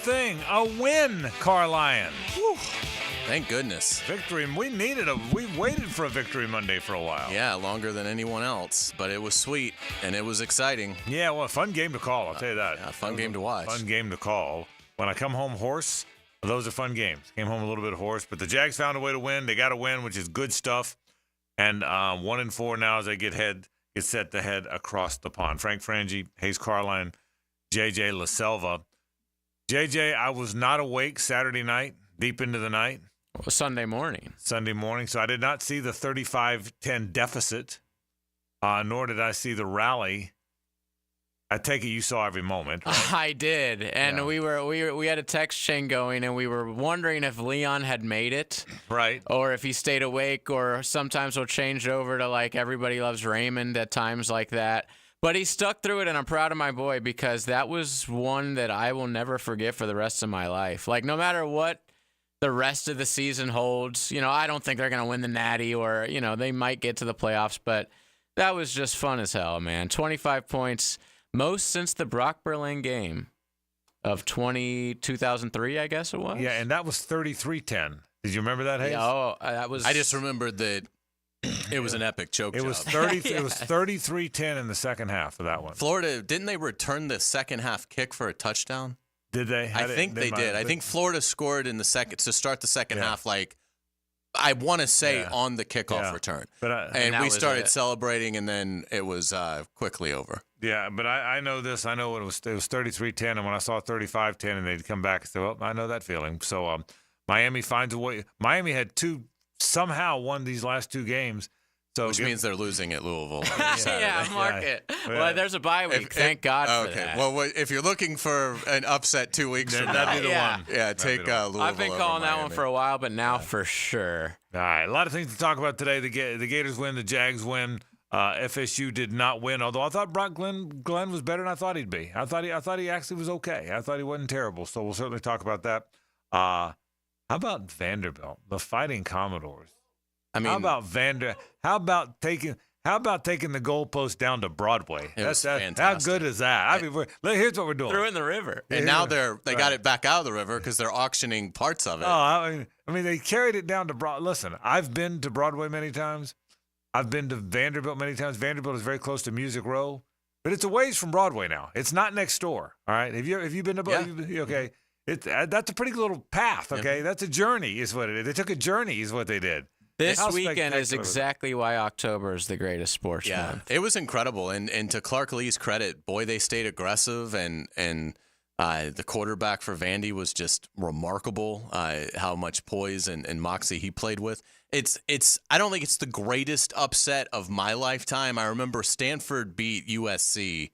thing, a win, Carlyon. Whew. Thank goodness. Victory. We waited for a victory Monday for a while. Yeah, longer than anyone else, but it was sweet and it was exciting. Yeah, well, a fun game to call, I'll tell you that. Yeah, fun game to watch. Fun game to call. When I come home hoarse, those are fun games. Came home a little bit hoarse, but the Jags found a way to win. They got a win, which is good stuff. And 1-4 now as they get set to head across the pond. Frank Frangie, Hays Carlyon, JJ LaSelva. JJ, I was not awake Saturday night, deep into the night. Well, Sunday morning, so I did not see the 35-10 deficit, nor did I see the rally. I take it you saw every moment, right? I did, and Yeah. we had a text chain going, and we were wondering if Leon had made it, Right. or if he stayed awake, or sometimes we'll change over to like Everybody Loves Raymond at times like that. But he stuck through it, and I'm proud of my boy because that was one that I will never forget for the rest of my life. Like no matter what the rest of the season holds, I don't think they're going to win the Natty or, they might get to the playoffs, but that was just fun as hell, man. 25 points, most since the Brock Berlin game of 2003, I guess it was. Yeah, and that was 33-10. Did you remember that, Hayes? Yeah, that was. I just remembered that it was an epic choke job. It was 33-10 in the second half of that one. Florida, didn't they return the second half kick for a touchdown? Did they? I think they did. I think Florida scored in the second to start the second half. Like I want to say on the kickoff return, and we started celebrating, and then it was quickly over. Yeah, but I know this. I know it was 33-10, and when I saw 35-10, and they'd come back and say, "Well, I know that feeling." So Miami finds a way. Miami had somehow won these last two games. So which means they're losing at Louisville. Mark it. Well, there's a bye week. Thank God for that. Well, if you're looking for an upset 2 weeks from now, that'd be the one. Yeah, take Louisville. I've been calling that one for a while, but now for sure. All right, a lot of things to talk about today. The Gators win, the Jags win. FSU did not win, although I thought Brock Glenn was better than I thought he'd be. I thought he actually was okay. I thought he wasn't terrible. So we'll certainly talk about that. How about Vanderbilt, the Fighting Commodores? I mean, how about taking the goalpost down to Broadway? That's fantastic. How good is that? I mean, here's what we're doing. Threw in the river, and now they got it back out of the river because they're auctioning parts of it. Oh, I mean, they carried it down to Broadway. Listen, I've been to Broadway many times. I've been to Vanderbilt many times. Vanderbilt is very close to Music Row, but it's a ways from Broadway now. It's not next door. All right, have you been to Broadway? Yeah. Okay, that's a pretty little path. Okay, That's a journey, is what it is. They took a journey, is what they did. This weekend is exactly why October is the greatest sports month. It was incredible, and to Clark Lee's credit, boy, they stayed aggressive, and the quarterback for Vandy was just remarkable. How much poise and moxie he played with. I don't think it's the greatest upset of my lifetime. I remember Stanford beat USC,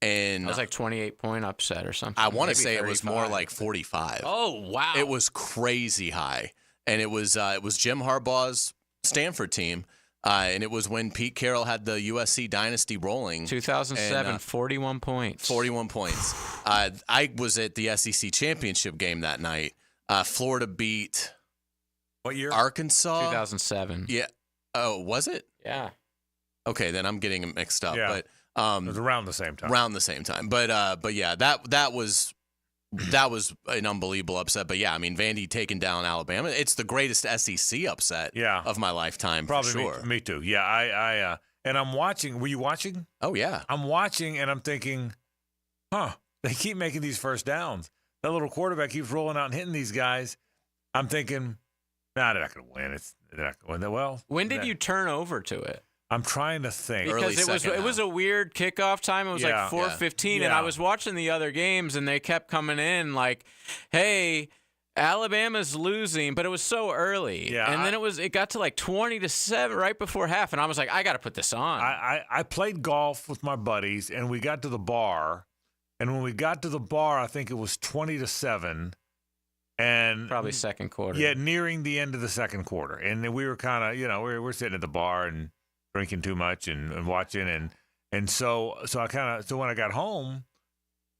and it was like 28-point upset or something. I want to say it was more like 45. Oh wow! It was crazy high. And it was Jim Harbaugh's Stanford team, and it was when Pete Carroll had the USC dynasty rolling. 2007, 41 points. 41 points. I was at the SEC championship game that night. Florida beat what year? Arkansas. 2007. Yeah. Oh, was it? Yeah. Okay, then I'm getting it mixed up. Yeah. But it was around the same time. But yeah, that was an unbelievable upset. But, yeah, I mean, Vandy taking down Alabama. It's the greatest SEC upset of my lifetime, probably for sure. Me too. Yeah, I and I'm watching. Were you watching? Oh, yeah. I'm watching, and I'm thinking, they keep making these first downs. That little quarterback keeps rolling out and hitting these guys. I'm thinking, they're not going to win. They're not going to win. Well, when did you turn over to it? I'm trying to think. Because it was a weird kickoff time. It was like 4:15, and I was watching the other games, and they kept coming in like, hey, Alabama's losing, but it was so early. Yeah, and then it got to like 20-7 right before half, and I was like, I got to put this on. I played golf with my buddies, and we got to the bar, and when we got to the bar, I think it was 20-7. And probably second quarter. Yeah, nearing the end of the second quarter. And then we were kind of, we're sitting at the bar and drinking too much and watching. And so when I got home,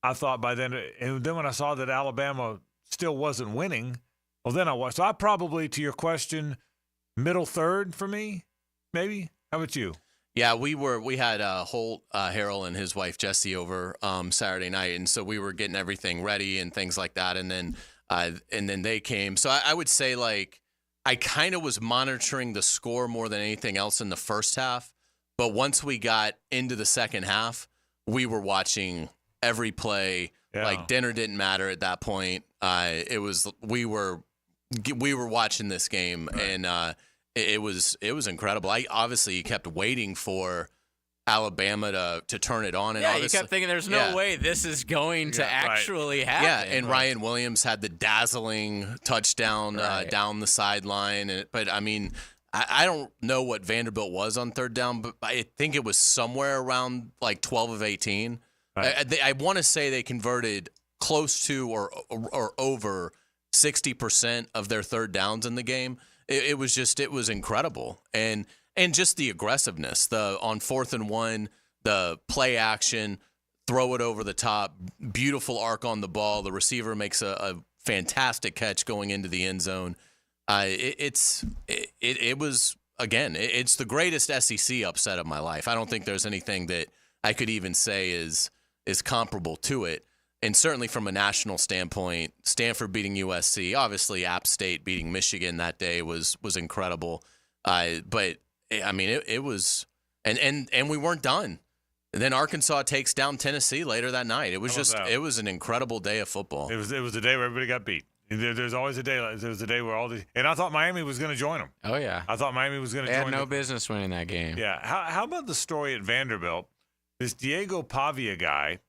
I thought by then, and then when I saw that Alabama still wasn't winning, well, then I watched. So I probably, to your question, middle third for me, maybe. How about you? Yeah, we had Holt Harrell and his wife Jessie over Saturday night, and so we were getting everything ready and things like that, and then they came. So I would say like I kind of was monitoring the score more than anything else in the first half, but once we got into the second half, we were watching every play. Yeah. Like dinner didn't matter at that point. We were watching this game, right. And it was incredible. I obviously kept waiting for Alabama to turn it on. And yeah, you kept thinking there's no way this is going to actually happen. Yeah, and Ryan Williams had the dazzling touchdown down the sideline. But, I mean, I don't know what Vanderbilt was on third down, but I think it was somewhere around like 12 of 18. Right. I want to say they converted close to or over 60% of their third downs in the game. It was incredible. And just the aggressiveness, on 4th and 1, the play action, throw it over the top, beautiful arc on the ball. The receiver makes a fantastic catch going into the end zone. It was, again, it's the greatest SEC upset of my life. I don't think there's anything that I could even say is comparable to it. And certainly from a national standpoint, Stanford beating USC, obviously App State beating Michigan that day was incredible. But I mean, it was, and we weren't done. And then Arkansas takes down Tennessee later that night. It was it was an incredible day of football. It was a day where everybody got beat. There's always a day. There was a day where and I thought Miami was going to join them. Oh yeah, I thought Miami was going to join. They had no business winning that game. Yeah. How about the story at Vanderbilt? This Diego Pavia guy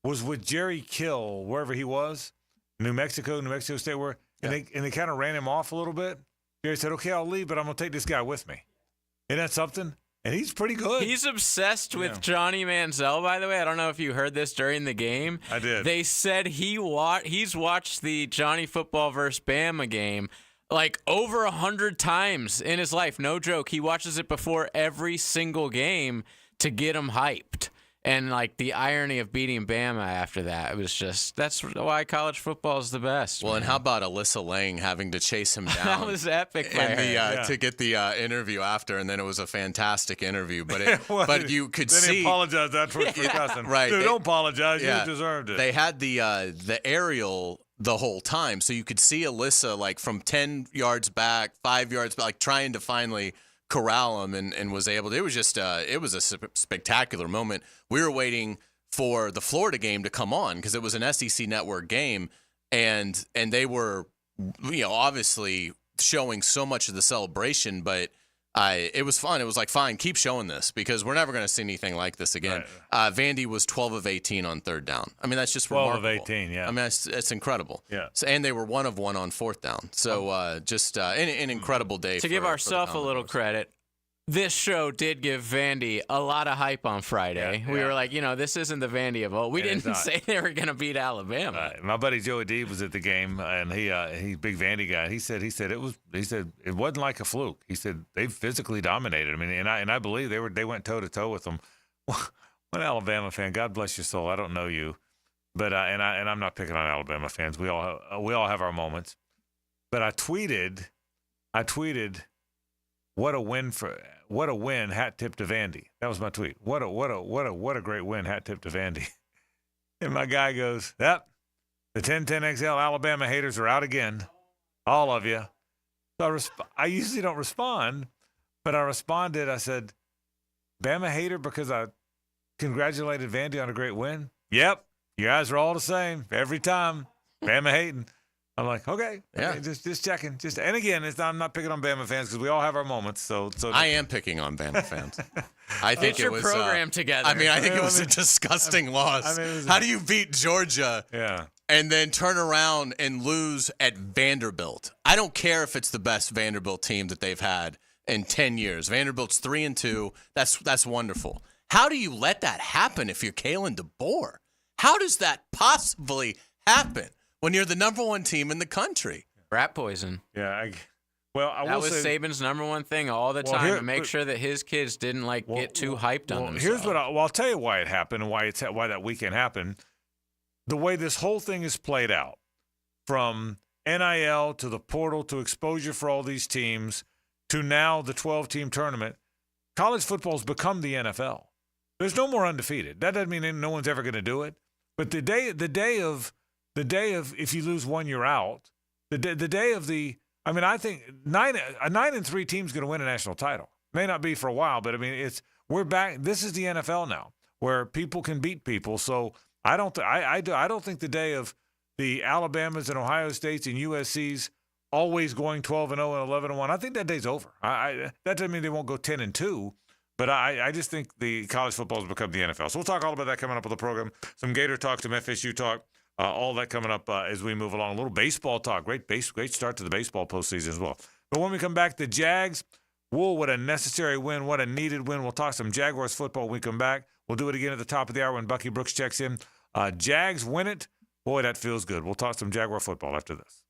was with Jerry Kill, wherever he was, New Mexico State, and they kind of ran him off a little bit. Jerry said, "Okay, I'll leave, but I'm gonna take this guy with me." Isn't that something? And he's pretty good. He's obsessed with Johnny Manziel, by the way. I don't know if you heard this during the game. I did. They said he's watched the Johnny Football versus Bama game like over 100 times in his life. No joke. He watches it before every single game to get him hyped. And, like, the irony of beating Bama after that, it was just, that's why college football is the best. Well, man. And how about Alyssa Lang having to chase him down? That was epic by her. To get the interview after, and then it was a fantastic interview. But but you could see. They apologized afterwards for cussing. Right. Dude, don't apologize. You deserved it. They had the aerial the whole time, so you could see Alyssa, like, from 10 yards back, 5 yards back, like, trying to finally corral him and was able to. It was just it was a spectacular moment. We were waiting for the Florida game to come on because it was an SEC network game, and they were obviously showing so much of the celebration, but it was fun. It was like, fine, keep showing this because we're never going to see anything like this again. Right. Vandy was 12 of 18 on third down. I mean, that's just 12 remarkable. of 18, yeah. I mean, that's incredible. Yeah. So, and they were 1 of 1 on fourth down. So just an incredible day. To give ourselves a little credit, this show did give Vandy a lot of hype on Friday. We were like, this isn't the Vandy of old. We didn't say they were going to beat Alabama. My buddy Joey D was at the game, and he's big Vandy guy. He said it wasn't like a fluke. He said they physically dominated. I mean, and I believe they went toe to toe with them. One Alabama fan, God bless your soul. I don't know you, but and I'm not picking on Alabama fans. We all have our moments. But I tweeted. What a win, hat tip to Vandy. That was my tweet. What a great win, hat tip to Vandy. And my guy goes, "Yep, the 10-10XL Alabama haters are out again. All of you." So I usually don't respond, but I responded. I said, "Bama hater because I congratulated Vandy on a great win?" "Yep, you guys are all the same every time. Bama hating." I'm like, okay, just checking. And again, I'm not picking on Bama fans because we all have our moments. So I am picking on Bama fans. I think Get your program together. I mean, I think it was a disgusting loss. How do you beat Georgia? Yeah. And then turn around and lose at Vanderbilt? I don't care if it's the best Vanderbilt team that they've had in 10 years. Vanderbilt's 3-2. That's wonderful. How do you let that happen if you're Kalen DeBoer? How does that possibly happen when you're the number 1 team in the country? Rat poison. Yeah. That was Saban's number 1 thing all the time to make sure that his kids didn't get too hyped on themselves. Here's what I'll tell you why it happened and why that weekend happened. The way this whole thing is played out, from NIL to the portal to exposure for all these teams to now the 12-team tournament, college football's become the NFL. There's no more undefeated. That doesn't mean no one's ever going to do it. But the day of if you lose one, you're out. The day of I think a 9-3 team's going to win a national title. May not be for a while, but I mean we're back. This is the NFL now, where people can beat people. So I don't think the day of the Alabamas and Ohio States and USC's always going 12-0 and 11-1. I think that day's over. That doesn't mean they won't go 10-2, but I just think the college football has become the NFL. So we'll talk all about that coming up on the program. Some Gator talk, some FSU talk, all that coming up as we move along. A little baseball talk. Great start to the baseball postseason as well. But when we come back, the Jags, whoa, what a necessary win, what a needed win. We'll talk some Jaguars football when we come back. We'll do it again at the top of the hour when Bucky Brooks checks in. Jags win it. Boy, that feels good. We'll talk some Jaguar football after this.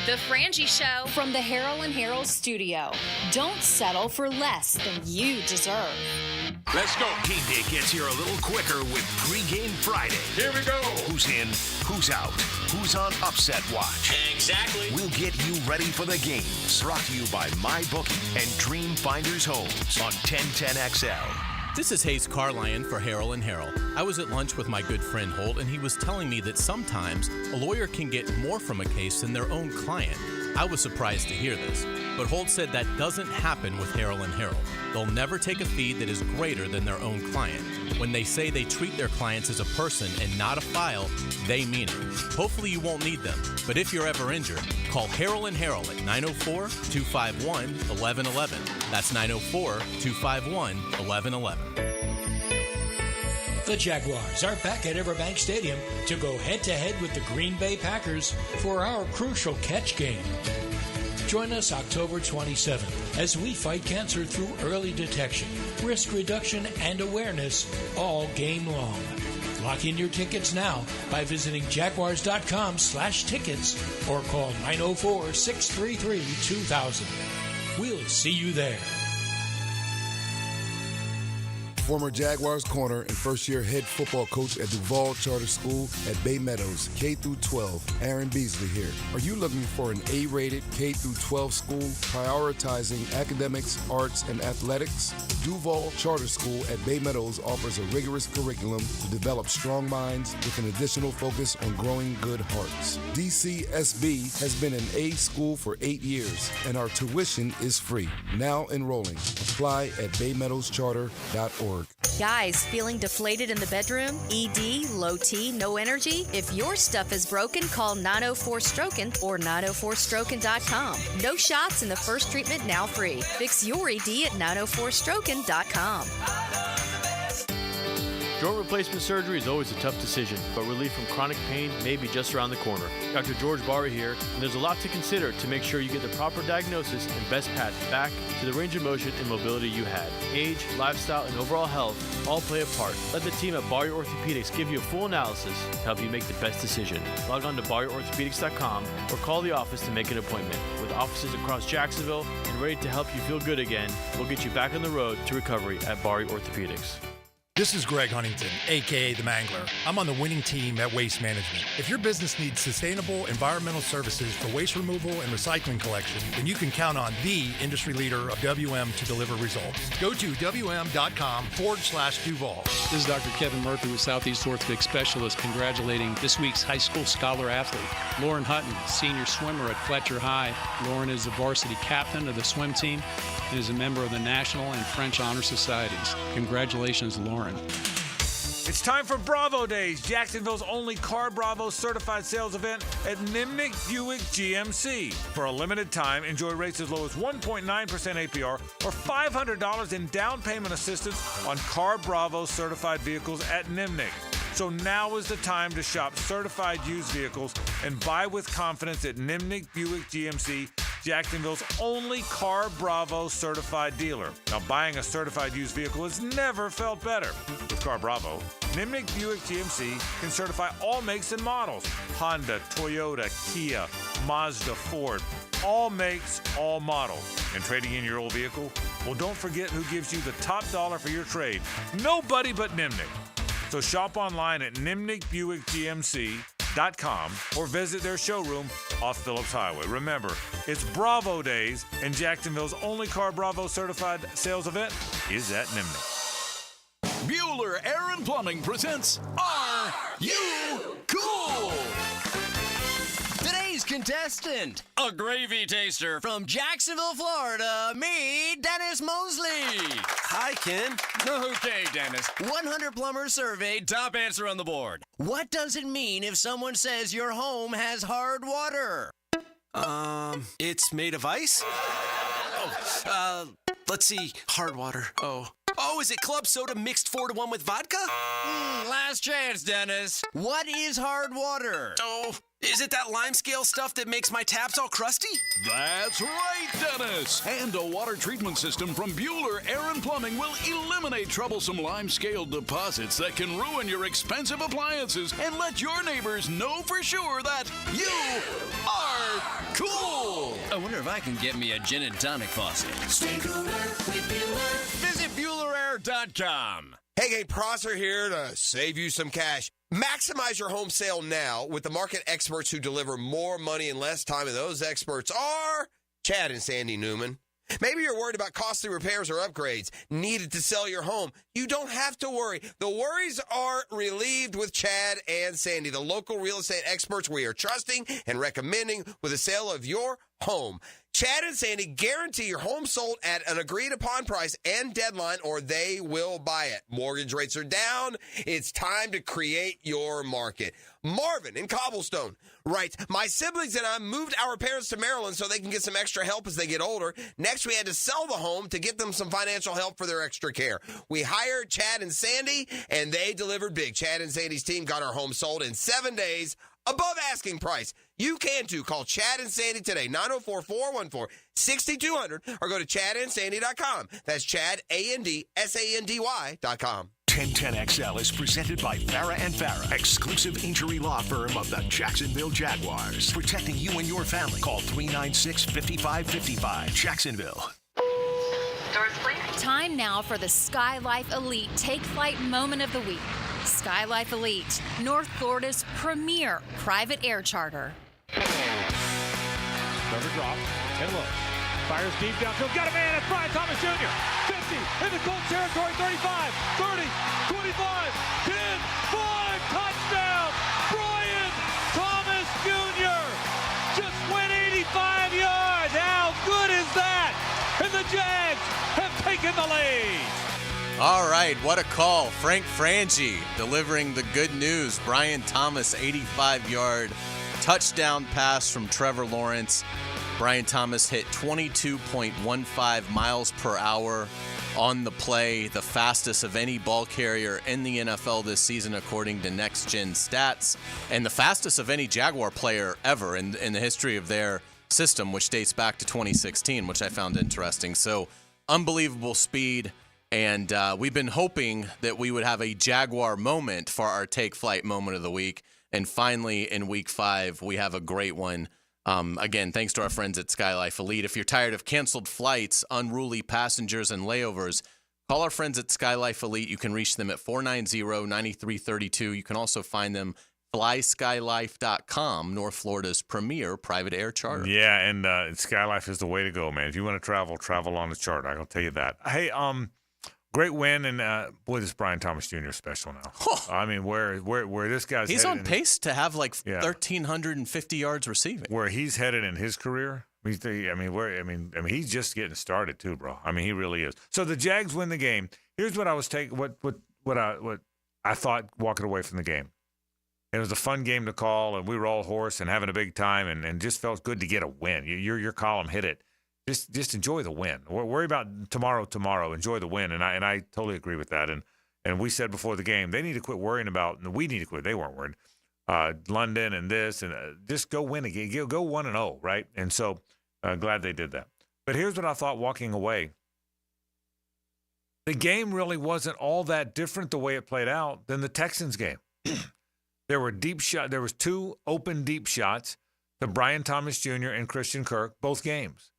The Frangie Show from the Harold and Harold studio. Don't settle for less than you deserve. Let's go. Game day gets here a little quicker with Pregame Friday. Here we go. Who's in, who's out, who's on upset watch. Exactly. We'll get you ready for the games. Brought to you by MyBookie and Dream Finders Homes on 1010XL. This is Hays Carlyon for Harold and Harold. I was at lunch with my good friend Holt, and he was telling me that sometimes a lawyer can get more from a case than their own client. I was surprised to hear this, but Holt said that doesn't happen with Harold and Harold. They'll never take a fee that is greater than their own client. When they say they treat their clients as a person and not a file, they mean it. Hopefully you won't need them, but if you're ever injured, call Harold and Harold at 904-251-1111. That's 904-251-1111. The Jaguars are back at Everbank Stadium to go head-to-head with the Green Bay Packers for our crucial catch game. Join us October 27th as we fight cancer through early detection, risk reduction, and awareness all game long. Lock in your tickets now by visiting jaguars.com/tickets or call 904-633-2000. We'll see you there. Former Jaguars corner and first-year head football coach at Duval Charter School at Bay Meadows, K-12, Aaron Beasley here. Are you looking for an A-rated K-12 school prioritizing academics, arts, and athletics? Duval Charter School at Bay Meadows offers a rigorous curriculum to develop strong minds with an additional focus on growing good hearts. DCSB has been an A school for 8 years, and our tuition is free. Now enrolling. Apply at baymeadowscharter.org. Guys, feeling deflated in the bedroom? ED, low T, no energy? If your stuff is broken, call 904-STROKEN or 904stroken.com. No shots in the first treatment, now free. Fix your ED at 904stroken.com. Joint replacement surgery is always a tough decision, but relief from chronic pain may be just around the corner. Dr. George Barry here, and there's a lot to consider to make sure you get the proper diagnosis and best path back to the range of motion and mobility you had. Age, lifestyle, and overall health all play a part. Let the team at Barry Orthopedics give you a full analysis to help you make the best decision. Log on to BarryOrthopedics.com or call the office to make an appointment. With offices across Jacksonville and ready to help you feel good again, we'll get you back on the road to recovery at Barry Orthopedics. This is Greg Huntington, a.k.a. The Mangler. I'm on the winning team at Waste Management. If your business needs sustainable environmental services for waste removal and recycling collection, then you can count on the industry leader of WM to deliver results. Go to WM.com/Duval. This is Dr. Kevin Murphy with Southeast Orthopedic Specialist, congratulating this week's high school scholar athlete, Lauren Hutton, senior swimmer at Fletcher High. Lauren is the varsity captain of the swim team and is a member of the National and French Honor Societies. Congratulations, Lauren. It's time for Bravo Days, Jacksonville's only Car Bravo certified sales event at Nimnick Buick GMC. For a limited time, enjoy rates as low as 1.9% APR or $500 in down payment assistance on Car Bravo certified vehicles at Nimnick. So now is the time to shop certified used vehicles and buy with confidence at Nimnick Buick GMC, Jacksonville's only Car Bravo certified dealer. Now, buying a certified used vehicle has never felt better. With Car Bravo, Nimnick Buick GMC can certify all makes and models. Honda, Toyota, Kia, Mazda, Ford. All makes, all models. And trading in your old vehicle? Well, don't forget who gives you the top dollar for your trade. Nobody but Nimnick. So shop online at Nimnick Buick GMC, jaguarsandflorida.com or visit their showroom off Phillips Highway. Remember, it's Bravo Days, and Jacksonville's only Car Bravo certified sales event is at Nimney. Bueller Air and Plumbing presents Are You Cool? Today's contestant, a gravy taster from Jacksonville, Florida, me, Dennis Mosley. Hi, Ken. Okay, Dennis. 100 plumbers surveyed, top answer on the board. What does it mean if someone says your home has hard water? It's made of ice? Let's see. Hard water. Oh, is it club soda mixed 4-to-1 with vodka? Last chance, Dennis. What is hard water? Oh, is it that lime scale stuff that makes my taps all crusty? That's right, Dennis. And a water treatment system from Bueller Air and Plumbing will eliminate troublesome lime-scale deposits that can ruin your expensive appliances and let your neighbors know for sure that you are cool. I wonder if I can get me a gin and tonic faucet. Stay cooler with Bueller. Visit BuellerAir.com. Hey, gang, Prosser here to save you some cash. Maximize your home sale now with the market experts who deliver more money in less time, and those experts are Chad and Sandy Newman. Maybe you're worried about costly repairs or upgrades needed to sell your home. You don't have to worry. The worries are relieved with Chad and Sandy, the local real estate experts we are trusting and recommending with the sale of your home. Chad and Sandy guarantee your home sold at an agreed-upon price and deadline, or they will buy it. Mortgage rates are down. It's time to create your market. Marvin in Cobblestone writes, my siblings and I moved our parents to Maryland so they can get some extra help as they get older. Next, we had to sell the home to get them some financial help for their extra care. We hired Chad and Sandy, and they delivered big. Chad and Sandy's team got our home sold in 7 days, above asking price. You can too. Call Chad and Sandy today, 904-414-6200, or go to chadandsandy.com. That's Chad, ANDSANDY.com. 1010XL is presented by Farah and Farah, exclusive injury law firm of the Jacksonville Jaguars. Protecting you and your family. Call 396-5555. Jacksonville. Doors, please. Time now for the Sky Life Elite Take Flight Moment of the Week. Sky Life Elite, North Florida's premier private air charter. Trevor drops and looks. Fires deep downfield. Got a man at Brian Thomas Jr. 50 in the Colts territory. 35, 30, 25, 10, 5. Touchdown. Brian Thomas Jr. just went 85 yards. How good is that? And the Jags have taken the lead. All right, what a call. Frank Frangie delivering the good news. Brian Thomas, 85-yard touchdown pass from Trevor Lawrence. Brian Thomas hit 22.15 miles per hour on the play, the fastest of any ball carrier in the NFL this season, according to Next Gen Stats, and the fastest of any Jaguar player ever in the history of their system, which dates back to 2016, which I found interesting. So, unbelievable speed. And we've been hoping that we would have a Jaguar moment for our Take Flight Moment of the Week. And finally, in Week 5, we have a great one. Again, thanks to our friends at Sky Life Elite. If you're tired of canceled flights, unruly passengers, and layovers, call our friends at Sky Life Elite. You can reach them at 490-9332. You can also find them flyskylife.com, North Florida's premier private air charter. Yeah, and Skylife is the way to go, man. If you want to travel on the charter. I can tell you that. Hey, great win, and boy, this Brian Thomas Jr. is special now. I mean, where this guy's he's headed on pace to have like 1,350 yards receiving. Where he's headed in his career, he's just getting started too, bro. I mean, he really is. So the Jags win the game. Here's what I was what I thought walking away from the game. It was a fun game to call, and we were all hoarse and having a big time, and just felt good to get a win. Your column hit it. Just enjoy the win. Worry about tomorrow. Enjoy the win, and I totally agree with that. And we said before the game they need to quit worrying about. And we need to quit. They weren't worried. London and this and just go win again. Go 1-0, right? And so glad they did that. But here's what I thought walking away. The game really wasn't all that different the way it played out than the Texans game. There were deep shot. There was 2 open deep shots to Brian Thomas Jr. and Christian Kirk, both games.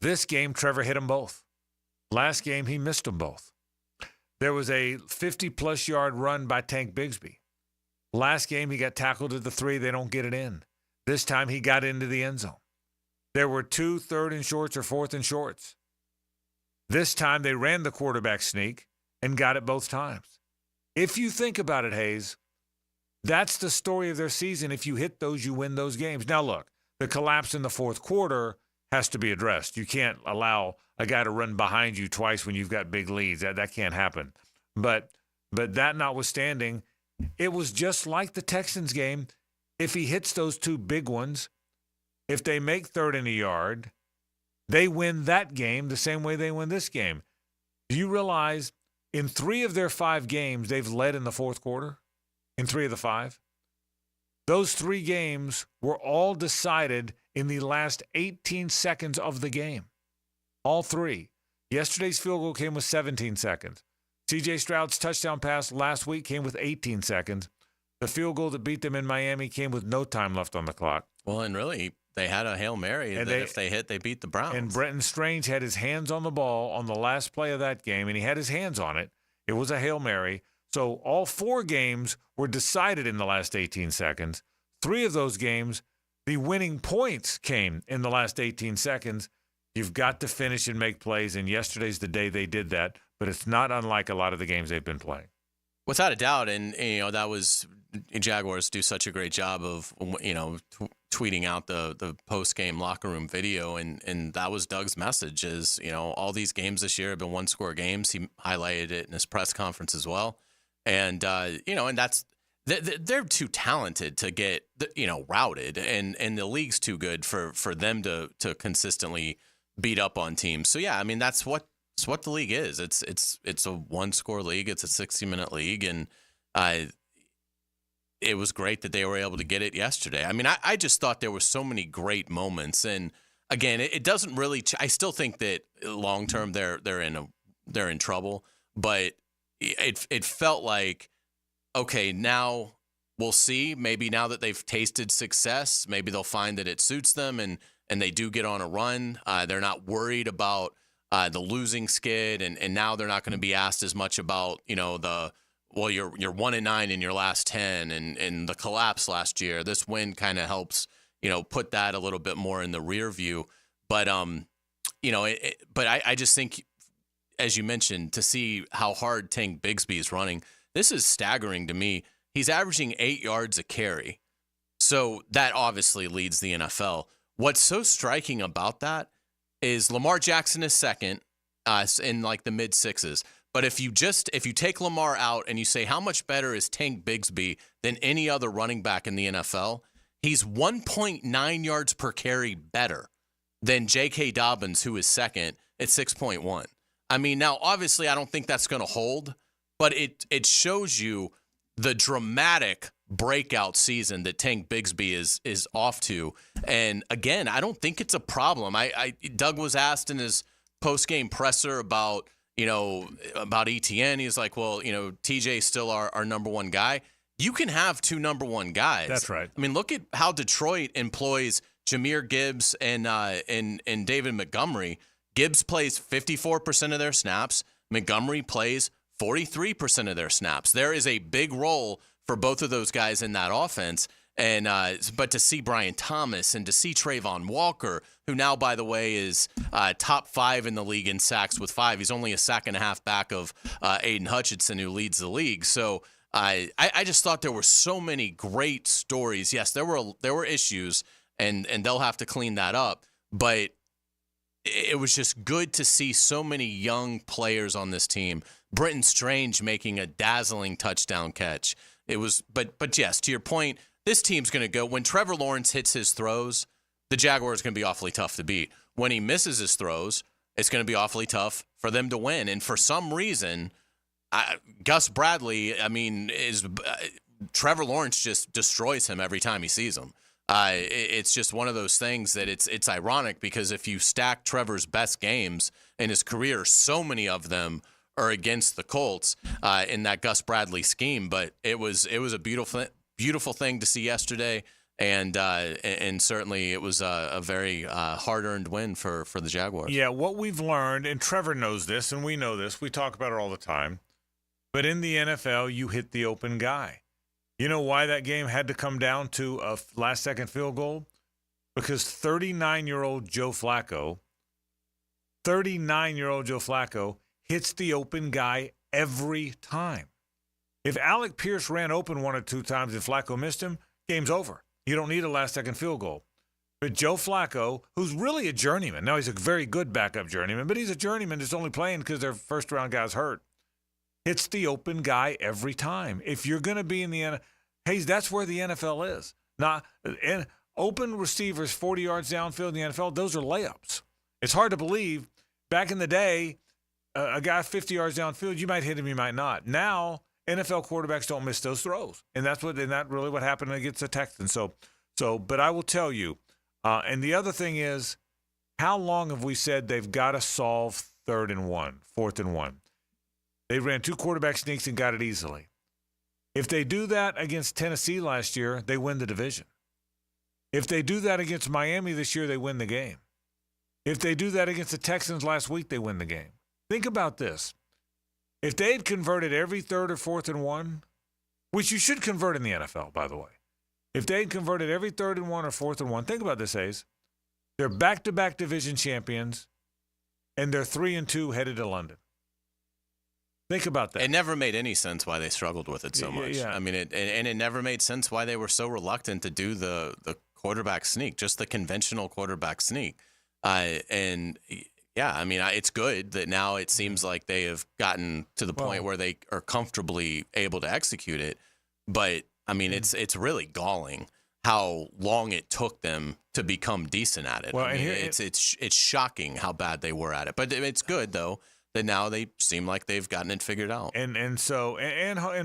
This game, Trevor hit them both. Last game, he missed them both. There was a 50-plus yard run by Tank Bigsby. Last game, he got tackled at the 3. They don't get it in. This time, he got into the end zone. There were 2 third and shorts or 4th and shorts. This time, they ran the quarterback sneak and got it both times. If you think about it, Hays, that's the story of their season. If you hit those, you win those games. Now, look, the collapse in the fourth quarter has to be addressed. You can't allow a guy to run behind you twice when you've got big leads. That can't happen. But that notwithstanding, it was just like the Texans game. If he hits those 2 big ones, if they make 3rd and a yard, they win that game the same way they win this game. Do you realize in 3 of their 5 games, they've led in the fourth quarter? In 3 of the 5? Those 3 games were all decided in the last 18 seconds of the game. All 3. Yesterday's field goal came with 17 seconds. C.J. Stroud's touchdown pass last week came with 18 seconds. The field goal that beat them in Miami came with no time left on the clock. Well, and really, they had a Hail Mary that if they hit, they beat the Browns. And Brenton Strange had his hands on the ball on the last play of that game, and he had his hands on it. It was a Hail Mary. So all 4 games were decided in the last 18 seconds. 3 of those games, the winning points came in the last 18 seconds. You've got to finish and make plays, and yesterday's the day they did that. But it's not unlike a lot of the games they've been playing. Without a doubt, and that was Jaguars do such a great job of tweeting out the post game locker room video, and that was Doug's message is all these games this year have been 1-score games. He highlighted it in his press conference as well, and and that's they're too talented to get routed, and the league's too good for them to consistently beat up on teams. So yeah, I mean that's what the league is. It's a 1-score league. It's a 60-minute league, and it was great that they were able to get it yesterday. I mean, I just thought there were so many great moments, and again, it doesn't really. I still think that long term they're in trouble, but it felt like okay, now we'll see. Maybe now that they've tasted success, maybe they'll find that it suits them, and they do get on a run. They're not worried about the losing skid, and now they're not going to be asked as much about you're 1-9 in your last 10, and the collapse last year. This win kind of helps put that a little bit more in the rear view. But but I just think, as you mentioned, to see how hard Tank Bigsby is running, this is staggering to me. He's averaging 8 yards a carry, so that obviously leads the NFL. What's so striking about that is Lamar Jackson is second in like the mid-6s. But if you take Lamar out and you say how much better is Tank Bigsby than any other running back in the NFL, he's 1.9 yards per carry better than J.K. Dobbins, who is second at 6.1. I mean, now obviously I don't think that's going to hold, but it shows you the dramatic breakout season that Tank Bigsby is off to. And again, I don't think it's a problem. Doug was asked in his post-game presser about ETN. He's like, well, TJ's still our number one guy. You can have 2 number one guys. That's right. I mean, look at how Detroit employs Jahmyr Gibbs and David Montgomery. Gibbs plays 54% of their snaps. Montgomery plays 43% of their snaps. There is a big role for both of those guys in that offense. And but to see Brian Thomas and to see Trayvon Walker, who now, by the way, is top 5 in the league in sacks with 5. He's only a sack and a half back of Aiden Hutchinson, who leads the league. So I just thought there were so many great stories. Yes, there were issues, and they'll have to clean that up. But it was just good to see so many young players on this team. Brenton Strange making a dazzling touchdown catch. It was, but yes, to your point, this team's going to go, when Trevor Lawrence hits his throws, the Jaguars are going to be awfully tough to beat. When he misses his throws, it's going to be awfully tough for them to win. And for some reason, Gus Bradley, Trevor Lawrence just destroys him every time he sees him. It's just one of those things that it's ironic, because if you stack Trevor's best games in his career, so many of them are against the Colts in that Gus Bradley scheme. But it was a beautiful thing to see yesterday, and certainly it was a very hard-earned win for the Jaguars. Yeah, what we've learned, and Trevor knows this, and we know this, we talk about it all the time, but in the NFL, you hit the open guy. You know why that game had to come down to a last-second field goal? Because 39-year-old Joe Flacco hits the open guy every time. If Alec Pierce ran open one or two times and Flacco missed him, game's over. You don't need a last-second field goal. But Joe Flacco, who's really a journeyman, now he's a very good backup journeyman, but he's a journeyman that's only playing because their first-round guy's hurt, hits the open guy every time. If you're going to be in the NFL, Hayes, that's where the NFL is. Not open receivers 40 yards downfield in the NFL, those are layups. It's hard to believe. Back in the day, a guy 50 yards downfield, you might hit him, you might not. Now, NFL quarterbacks don't miss those throws. And that's really what happened against the Texans. But I will tell you, and the other thing is, how long have we said they've got to solve 4th and 1? They ran 2 quarterback sneaks and got it easily. If they do that against Tennessee last year, they win the division. If they do that against Miami this year, they win the game. If they do that against the Texans last week, they win the game. Think about this. If they had converted every 3rd or 4th and 1, which you should convert in the NFL, by the way. If they had converted every 3rd and 1 or 4th and 1, think about this, Hayes. They're back-to-back division champions, and they're 3-2 headed to London. Think about that. It never made any sense why they struggled with it so much. Yeah. I mean, it never made sense why they were so reluctant to do the quarterback sneak, just the conventional quarterback sneak. It's good that now it seems like they have gotten to the point where they are comfortably able to execute it. But, I mean, it's really galling how long it took them to become decent at it. Well, it's shocking how bad they were at it. But it's good, though, that now they seem like they've gotten it figured out. And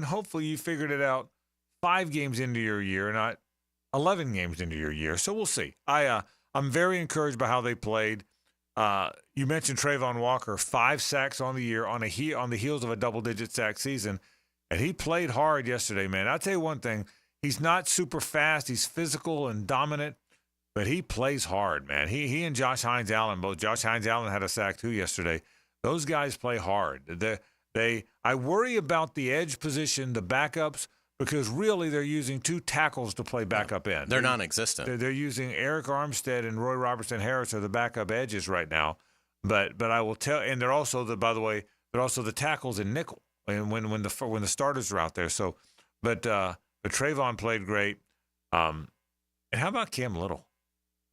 hopefully you figured it out 5 games into your year, not 11 games into your year. So we'll see. I'm very encouraged by how they played. You mentioned Trayvon Walker, 5 sacks on the year on the heels of a double-digit sack season, and he played hard yesterday, man. I'll tell you one thing. He's not super fast. He's physical and dominant, but he plays hard, man. He and Josh Hines-Allen, both Josh Hines-Allen had a sack too yesterday. Those guys play hard. I worry about the edge position, the backups, because really they're using 2 tackles to play backup end. They're non-existent. They're using Eric Armstead and Roy Robertson Harris are the backup edges right now. But I will tell, and they're also the tackles in nickel and when the starters are out there. So, but Trayvon played great. And how about Cam Little?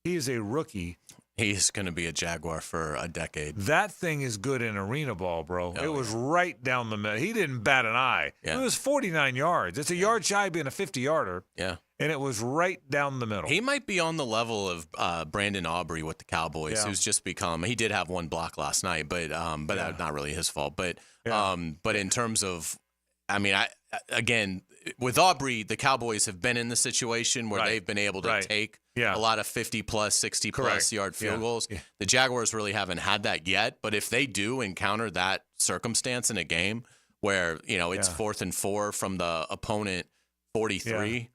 He is a rookie. He's going to be a Jaguar for a decade. That thing is good in arena ball, bro. Oh, it was right down the middle. He didn't bat an eye. Yeah. It was 49 yards. It's a yard shy of being a 50-yarder. Yeah. And it was right down the middle. He might be on the level of Brandon Aubrey with the Cowboys, who's just become. He did have 1 block last night, but that's not really his fault. But in terms of, I mean, again, with Aubrey, the Cowboys have been in the situation where they've been able to take a lot of 50-plus, 60-plus yard field goals. Yeah. The Jaguars really haven't had that yet, but if they do encounter that circumstance in a game where, it's 4th and 4 from the opponent 43,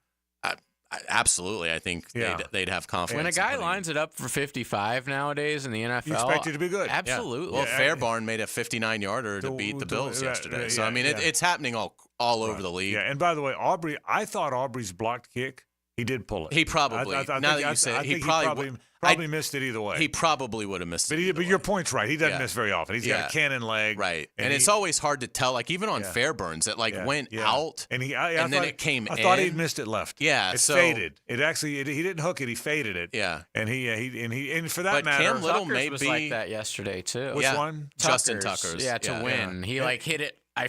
absolutely, I think they'd have confidence. When a guy lines it up for 55 nowadays in the NFL, you expect it to be good. Absolutely. Well, Fairbairn made a 59-yarder to beat the Bills yesterday. So, I mean, it's happening all over the league. Yeah, and by the way, Aubrey, I thought Aubrey's blocked kick, he did pull it. He probably. Now that you say it, he probably missed it either way. He probably would have missed it. But your point's right. He doesn't miss very often. He's got a cannon leg. Right. And it's always hard to tell. Like, even on Fairburns, it went out, and then it came in. I thought he'd missed it left. Yeah. It faded. It actually, he didn't hook it. He faded it. Yeah. And and for that matter, Cam Little was like that yesterday, too. Which one? Justin Tucker's. Yeah, to win. He, hit it. I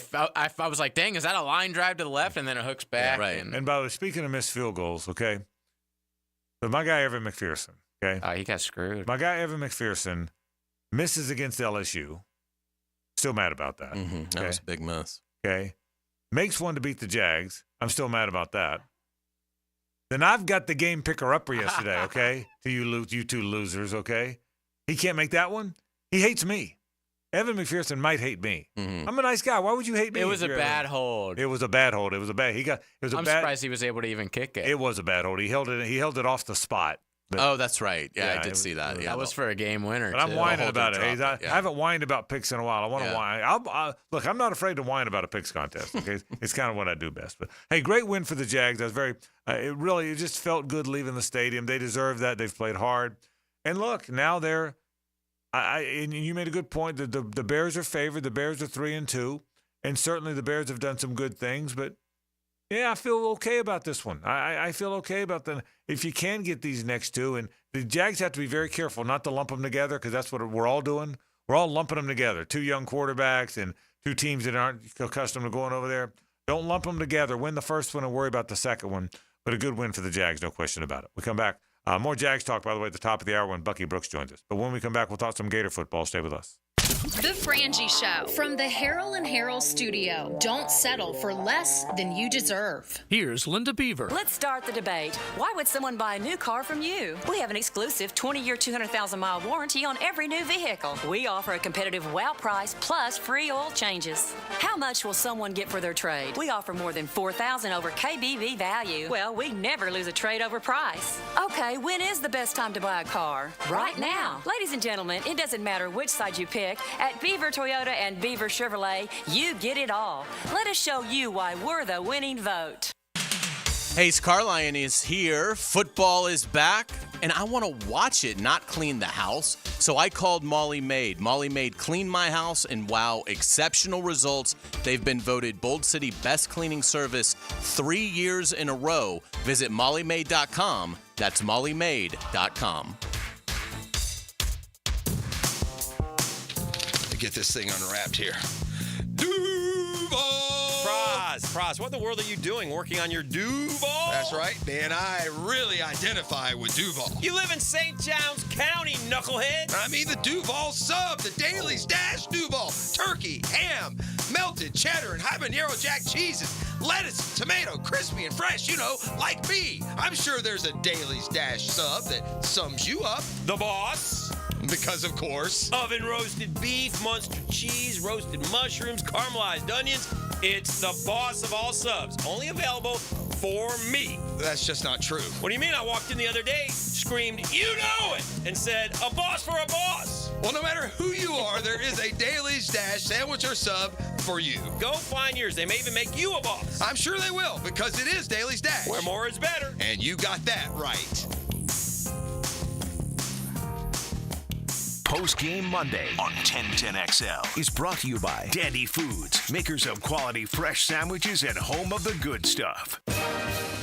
was like, dang, is that a line drive to the left? And then it hooks back. Yeah, right. And by the way, speaking of missed field goals, okay, so my guy Evan McPherson, okay? Oh, he got screwed. My guy Evan McPherson misses against LSU. Still mad about that. Mm-hmm. That was a big miss. Okay. Makes one to beat the Jags. I'm still mad about that. Then I've got the game picker-upper yesterday, okay? To you 2 losers, okay? He can't make that one. He hates me. Evan McPherson might hate me. Mm-hmm. I'm a nice guy. Why would you hate me? It was a bad hold. It was a bad hold. I'm surprised he was able to even kick it. It was a bad hold. He held it off the spot. Oh, that's right. Yeah, I did it see that. Yeah, That was for a game winner. But I'm too. whining about it. dropped Hayes. it, I haven't whined about picks in a while. I want to Yeah. whine. Look, I'm not afraid to whine about a picks contest. Okay, it's kind of what I do best. But hey, great win for the Jags. I was very. It just felt good leaving the stadium. They deserve that. They've played hard. And look, now they're. And you made a good point. The Bears are favored. The Bears are 3-2, and certainly the Bears have done some good things. But yeah, I feel okay about this one. I feel okay about them. If you can get these next two, and the Jags have to be very careful not to lump them together because that's what we're all doing. We're all lumping them together. Two young quarterbacks and two teams that aren't accustomed to going over there. Don't lump them together. Win the first one and worry about the second one. But a good win for the Jags, no question about it. We come back. More Jags talk, by the way, at the top of the hour when Bucky Brooks joins us. But when we come back, we'll talk some Gator football. Stay with us. The Frangie Show from the Harold and Harold studio. Don't settle for less than you deserve. Here's Linda Beaver. Let's start the debate. Why would someone buy a new car from you? We have an exclusive 20-year, 200,000-mile warranty on every new vehicle. We offer a competitive wow price plus free oil changes. How much will someone get for their trade? We offer more than $4,000 over KBV value. Well, we never lose a trade over price. Okay, when is the best time to buy a car? Right now. Ladies and gentlemen, it doesn't matter which side you pick. At Beaver Toyota and Beaver Chevrolet, you get it all. Let us show you why we're the winning vote. Hays Carlyon is here. Football is back, and I want to watch it, not clean the house. So I called Molly Maid. Molly Maid cleaned my house, and wow, exceptional results. They've been voted Bold City Best Cleaning Service 3 years in a row. Visit mollymaid.com. That's mollymaid.com. Get this thing unwrapped here. Duval! Praz, what in the world are you doing working on your Duval? That's right, man. I really identify with Duval. You live in St. John's County, knucklehead. I mean the Duval sub, the Dailies Dash Duval. Turkey, ham, melted cheddar, and habanero jack cheeses. Lettuce, tomato, crispy and fresh, like me. I'm sure there's a Dailies Dash sub that sums you up. The boss. Because, of course. Oven roasted beef, Munster cheese, roasted mushrooms, caramelized onions. It's the boss of all subs. Only available for me. That's just not true. What do you mean? I walked in the other day, screamed, "You know it!" and said, "A boss for a boss." Well, no matter who you are, there is a Dailies Dash sandwich or sub for you. Go find yours. They may even make you a boss. I'm sure they will, because it is Dailies Dash. Where more is better. And you got that right. Post-Game Monday on 1010XL is brought to you by Dandy Foods, makers of quality fresh sandwiches and home of the good stuff.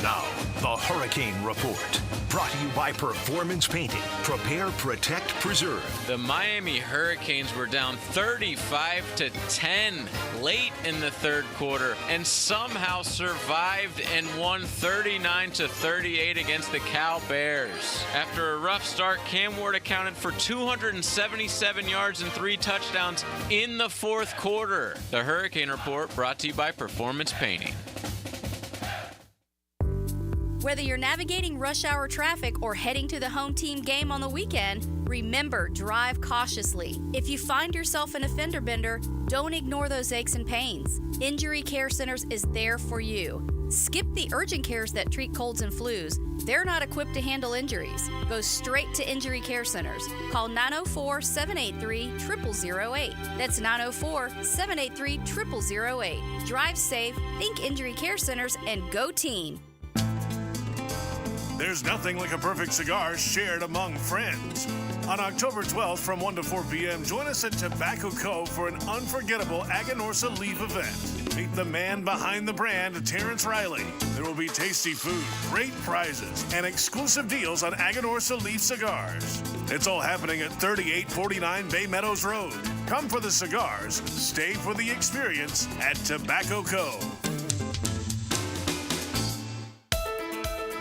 Now, the Hurricane Report, brought to you by Performance Painting. Prepare, protect, preserve. The Miami Hurricanes were down 35-10 late in the third quarter and somehow survived and won 39-38 against the Cal Bears. After a rough start, Cam Ward accounted for 277 yards and 3 touchdowns in the fourth quarter. The Hurricane Report brought to you by Performance Painting. Whether you're navigating rush hour traffic or heading to the home team game on the weekend, remember, drive cautiously. If you find yourself in a fender bender, don't ignore those aches and pains. Injury Care Centers is there for you. Skip the urgent cares that treat colds and flus. They're not equipped to handle injuries. Go straight to Injury Care Centers. Call 904-783-0008. That's 904-783-0008. Drive safe, think Injury Care Centers, and go team. There's nothing like a perfect cigar shared among friends. On October 12th from 1 to 4 p.m., join us at Tobacco Cove for an unforgettable Aganorsa Leaf event. Meet the man behind the brand, Terrence Riley. There will be tasty food, great prizes, and exclusive deals on Aganorsa Leaf cigars. It's all happening at 3849 Bay Meadows Road. Come for the cigars, stay for the experience at Tobacco Cove.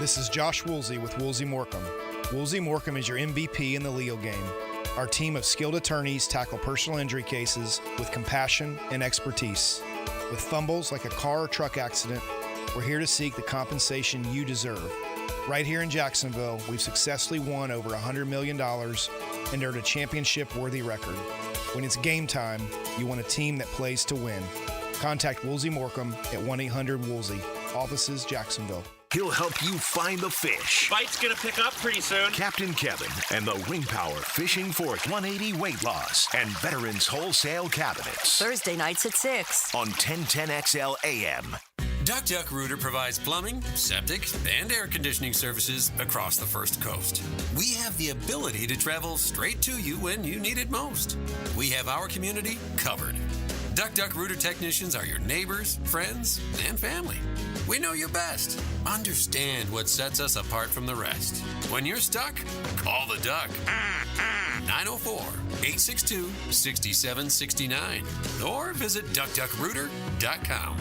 This is Josh Woolsey with Woolsey Morecambe. Woolsey Morecambe is your MVP in the legal game. Our team of skilled attorneys tackle personal injury cases with compassion and expertise. With fumbles like a car or truck accident, we're here to seek the compensation you deserve. Right here in Jacksonville, we've successfully won over $100 million and earned a championship-worthy record. When it's game time, you want a team that plays to win. Contact Woolsey Morecambe at 1-800-WOOLSEY. Offices, Jacksonville. He'll help you find the fish. Bite's gonna pick up pretty soon. Captain Kevin and the Wing Power Fishing Force 180 Weight Loss and Veterans Wholesale Cabinets. Thursday nights at 6 on 1010XL AM. Duck Duck Rooter provides plumbing, septic, and air conditioning services across the First Coast. We have the ability to travel straight to you when you need it most. We have our community covered. Duck Duck Rooter technicians are your neighbors, friends, and family. We know you best. Understand what sets us apart from the rest. When you're stuck, call the Duck. 904-862-6769 or visit duckduckrooter.com.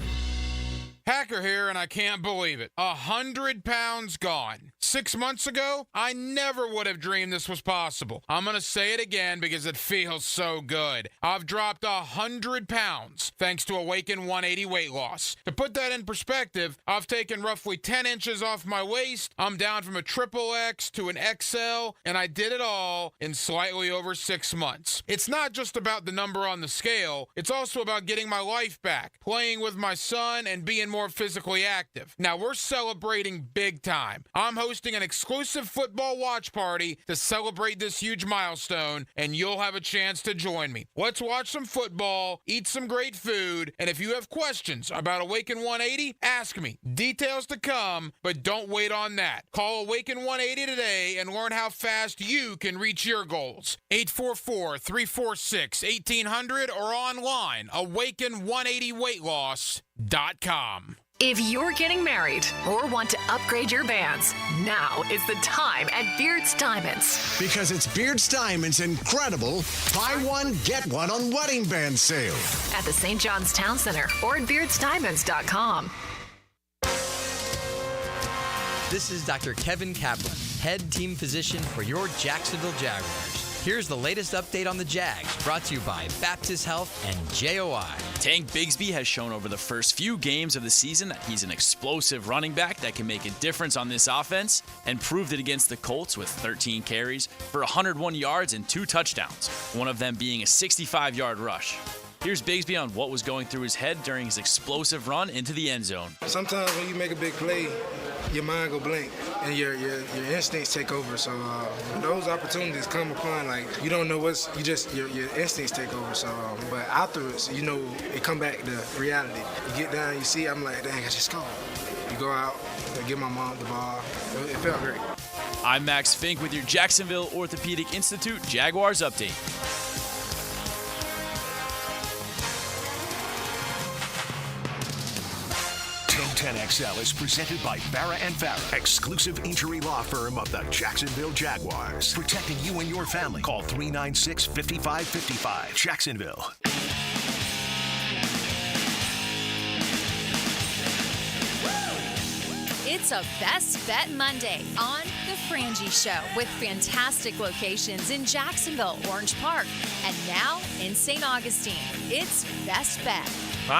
Hacker here, and I can't believe it. 100 pounds gone. 6 months ago, I never would have dreamed this was possible. I'm going to say it again because it feels so good. I've dropped 100 pounds thanks to Awaken 180 weight loss. To put that in perspective, I've taken roughly 10 inches off my waist. I'm down from a XXX to an XL, and I did it all in slightly over 6 months. It's not just about the number on the scale. It's also about getting my life back, playing with my son, and being more physically active. Now, we're celebrating big time. I'm hosting an exclusive football watch party to celebrate this huge milestone, and you'll have a chance to join me. Let's watch some football, eat some great food, and if you have questions about Awaken 180, ask me. Details to come, but don't wait on that. Call Awaken 180 today and learn how fast you can reach your goals. 844-346-1800 or online, awaken180weightloss.com. If you're getting married or want to upgrade your bands, now is the time at Beard's Diamonds. Because it's Beard's Diamonds' incredible buy one, get one on wedding band sale. At the St. John's Town Center or at beardsdiamonds.com. This is Dr. Kevin Kaplan, head team physician for your Jacksonville Jaguars. Here's the latest update on the Jags, brought to you by Baptist Health and JOI. Tank Bigsby has shown over the first few games of the season that he's an explosive running back that can make a difference on this offense, and proved it against the Colts with 13 carries for 101 yards and 2 touchdowns, one of them being a 65-yard rush. Here's Bigsby on what was going through his head during his explosive run into the end zone. Sometimes when you make a big play, your mind go blank and your instincts take over. So when those opportunities come upon, like you don't know your instincts take over. So but afterwards, you know, it come back to reality. You get down, you see, I'm like, dang, I just scored. You go out, give my mom the ball. It felt great. I'm Max Fink with your Jacksonville Orthopedic Institute Jaguars update. 1010XL is presented by Farah and Farah, exclusive injury law firm of the Jacksonville Jaguars. Protecting you and your family. Call 396-5555. Jacksonville. It's a Best Bet Monday on The Frangie Show with fantastic locations in Jacksonville, Orange Park, and now in St. Augustine. It's Best Bet.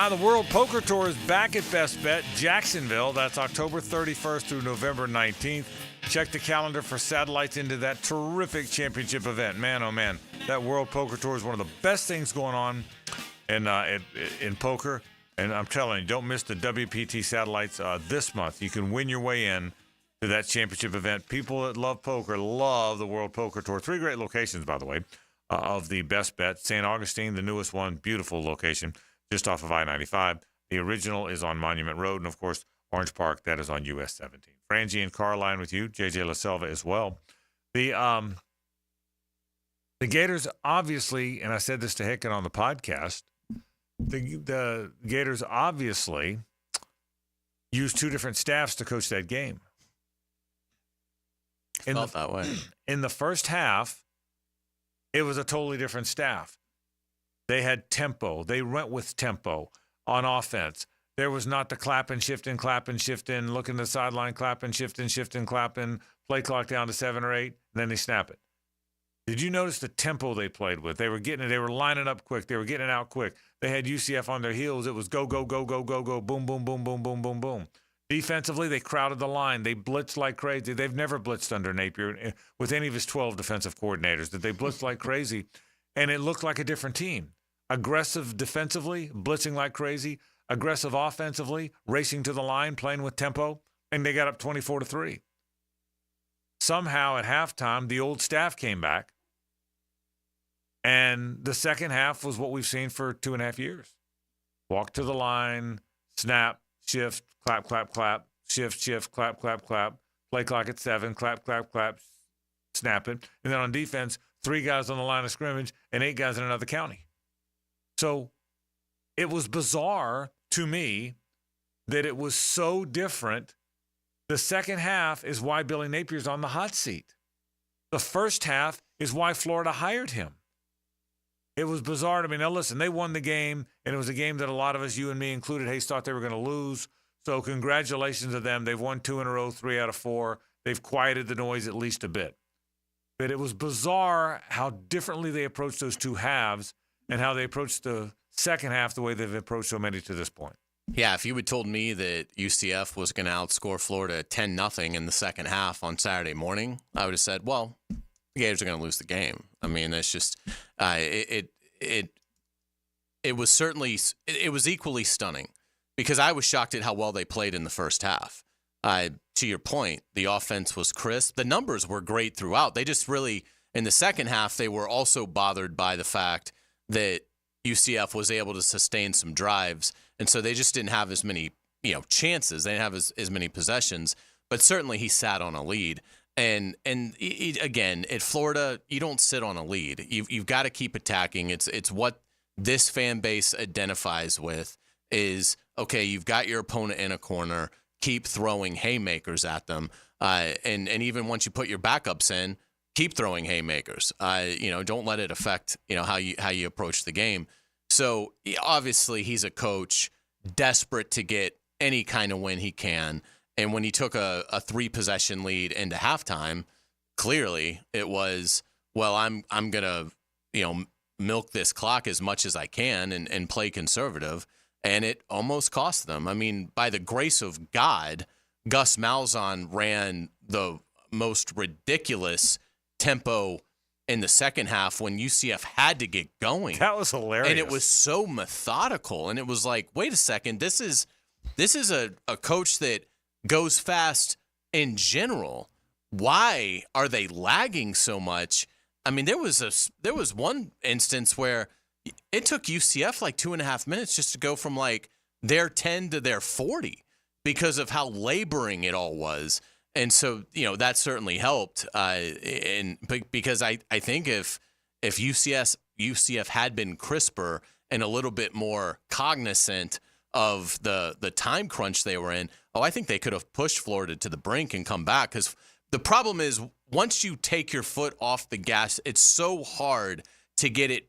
The World Poker Tour is back at Best Bet, Jacksonville. That's October 31st through November 19th. Check the calendar for satellites into that terrific championship event. Man, oh man, that World Poker Tour is one of the best things going on in poker. And I'm telling you, don't miss the WPT satellites this month. You can win your way in to that championship event. People that love poker love the World Poker Tour. 3 great locations, by the way, of the Best Bet. St. Augustine, the newest one, beautiful location, just off of I-95. The original is on Monument Road. And, of course, Orange Park, that is on US 17. Frangie and Carlyon with you, JJ LaSelva as well. The Gators, obviously, and I said this to Hicken on the podcast, the Gators obviously used 2 different staffs to coach that game. Felt that way. In the first half, it was a totally different staff. They had tempo. They went with tempo on offense. There was not the clap and shift in, look in the sideline, clap and shift in, clap in, play clock down to 7 or 8, and then they snap it. Did you notice the tempo they played with? They were lining up quick. They were getting it out quick. They had UCF on their heels. It was go, go, go, go, go, go, boom, boom, boom, boom, boom, boom, boom. Defensively, they crowded the line. They blitzed like crazy. They've never blitzed under Napier with any of his 12 defensive coordinators. They blitzed like crazy, and it looked like a different team. Aggressive defensively, blitzing like crazy. Aggressive offensively, racing to the line, playing with tempo. and they got up 24-3. Somehow at halftime, the old staff came back, and the second half was what we've seen for 2.5 years. Walk to the line, snap, shift, clap, clap, clap, shift, clap, clap, clap, play clock at 7, clap, clap, clap, snap it. And then on defense, 3 guys on the line of scrimmage and 8 guys in another county. So it was bizarre to me that it was so different. The second half is why Billy Napier's on the hot seat. The first half is why Florida hired him. It was bizarre to me. Now, listen, they won the game, and it was a game that a lot of us, you and me included, Hays thought they were going to lose. So congratulations to them. They've won 2 in a row, 3 out of 4. They've quieted the noise at least a bit. But it was bizarre how differently they approached those 2 halves and how they approached the second half the way they've approached so many to this point. Yeah, if you had told me that UCF was going to outscore Florida 10-0 in the second half on Saturday morning, I would have said, well, the Gators are going to lose the game. I mean, it's just it was certainly it was equally stunning because I was shocked at how well they played in the first half. To your point, the offense was crisp. The numbers were great throughout. They just really, in the second half, they were also bothered by the fact that UCF was able to sustain some drives, and so they just didn't have as many, chances. They didn't have as many possessions, but certainly he sat on a lead. And again, at Florida, you don't sit on a lead. You've got to keep attacking. It's what this fan base identifies with is, okay, you've got your opponent in a corner, keep throwing haymakers at them. And even once you put your backups in, keep throwing haymakers. Don't let it affect, how you approach the game. So obviously he's a coach desperate to get any kind of win he can. And when he took a 3-possession lead into halftime, clearly it was, well, I'm going to, milk this clock as much as I can and play conservative. And it almost cost them. I mean, by the grace of God, Gus Malzahn ran the most ridiculous tempo in the second half when UCF had to get going. That was hilarious. And it was so methodical. And it was like, wait a second, this is a coach that goes fast in general. Why are they lagging so much? I mean, there was one instance where it took UCF like 2.5 minutes just to go from like their 10 to their 40 because of how laboring it all was. And so, that certainly helped. Because I think if UCF had been crisper and a little bit more cognizant of the time crunch they were in, I think they could have pushed Florida to the brink and come back. Because the problem is once you take your foot off the gas, it's so hard to get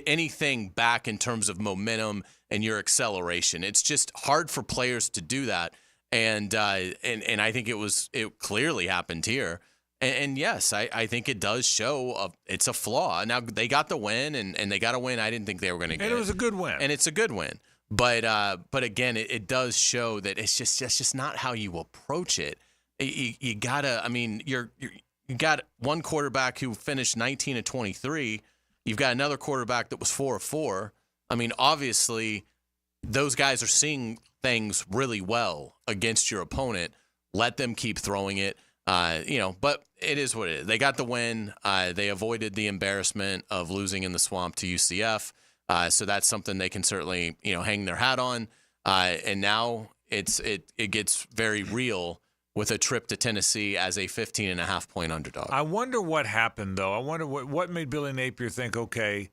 anything back in terms of momentum and your acceleration. It's just hard for players to do that. And I think it clearly happened here. And yes, I think it does show it's a flaw. Now they got the win and they got a win I didn't think they were going to get. And it was a good win. And it's a good win. But again, it does show that that's just not how you approach it. You gotta, I mean, you got one quarterback who finished 19 of 23. You've got another quarterback that was 4 of 4. I mean, obviously, those guys are seeing things really well against your opponent. Let them keep throwing it, but it is what it is. They got the win. They avoided the embarrassment of losing in the swamp to UCF. So that's something they can certainly, hang their hat on. And now it gets very real with a trip to Tennessee as a 15.5-point underdog. I wonder what happened, though. I wonder what made Billy Napier think, okay,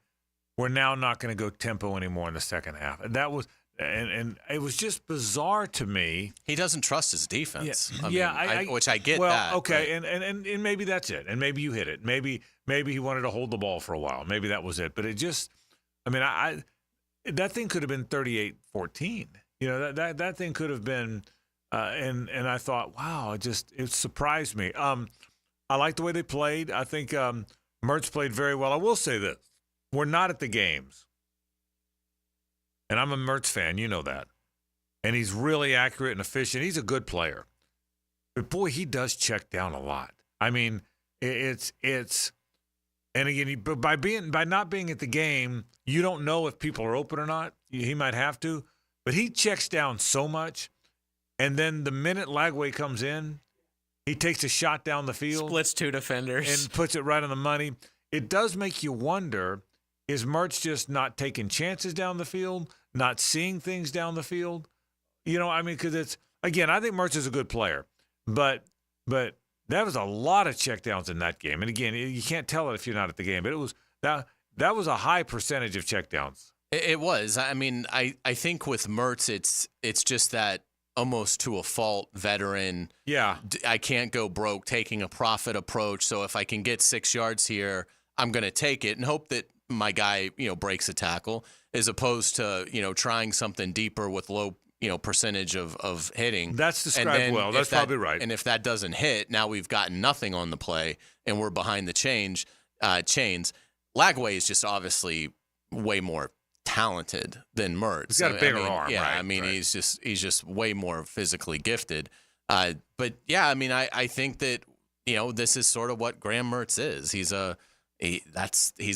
we're now not going to go tempo anymore in the second half. And that was, and it was just bizarre to me. He doesn't trust his defense. Yeah, which I get well, that. Okay, and maybe that's it. And maybe you hit it. Maybe he wanted to hold the ball for a while. Maybe that was it. But it just, that thing could have been 38-14. That thing could have been. And I thought, wow, it surprised me. I like the way they played. I think Mertz played very well. I will say this. We're not at the games. And I'm a Mertz fan. You know that. And he's really accurate and efficient. He's a good player. But, boy, he does check down a lot. I mean, it's and again, by not being at the game, you don't know if people are open or not. He might have to. But he checks down so much. And then the minute Lagway comes in, he takes a shot down the field. Splits 2 defenders. And puts it right on the money. It does make you wonder, is Mertz just not taking chances down the field, not seeing things down the field? Because it's, again, I think Mertz is a good player. But that was a lot of checkdowns in that game. And, again, you can't tell it if you're not at the game. But it was that was a high percentage of checkdowns. It was. I mean, I think with Mertz, it's just that almost to a fault veteran. Yeah. I can't go broke taking a profit approach. So if I can get 6 yards here, I'm going to take it and hope that my guy, breaks a tackle, as opposed to, trying something deeper with low, percentage of hitting. That's described well. That's probably right. And if that doesn't hit, now we've gotten nothing on the play and we're behind the chains. Lagway is just obviously way more talented than Mertz. He's got a bigger arm. Yeah, right, I mean, right. he's just way more physically gifted. But yeah, I mean, I think that this is sort of what Graham Mertz is. He's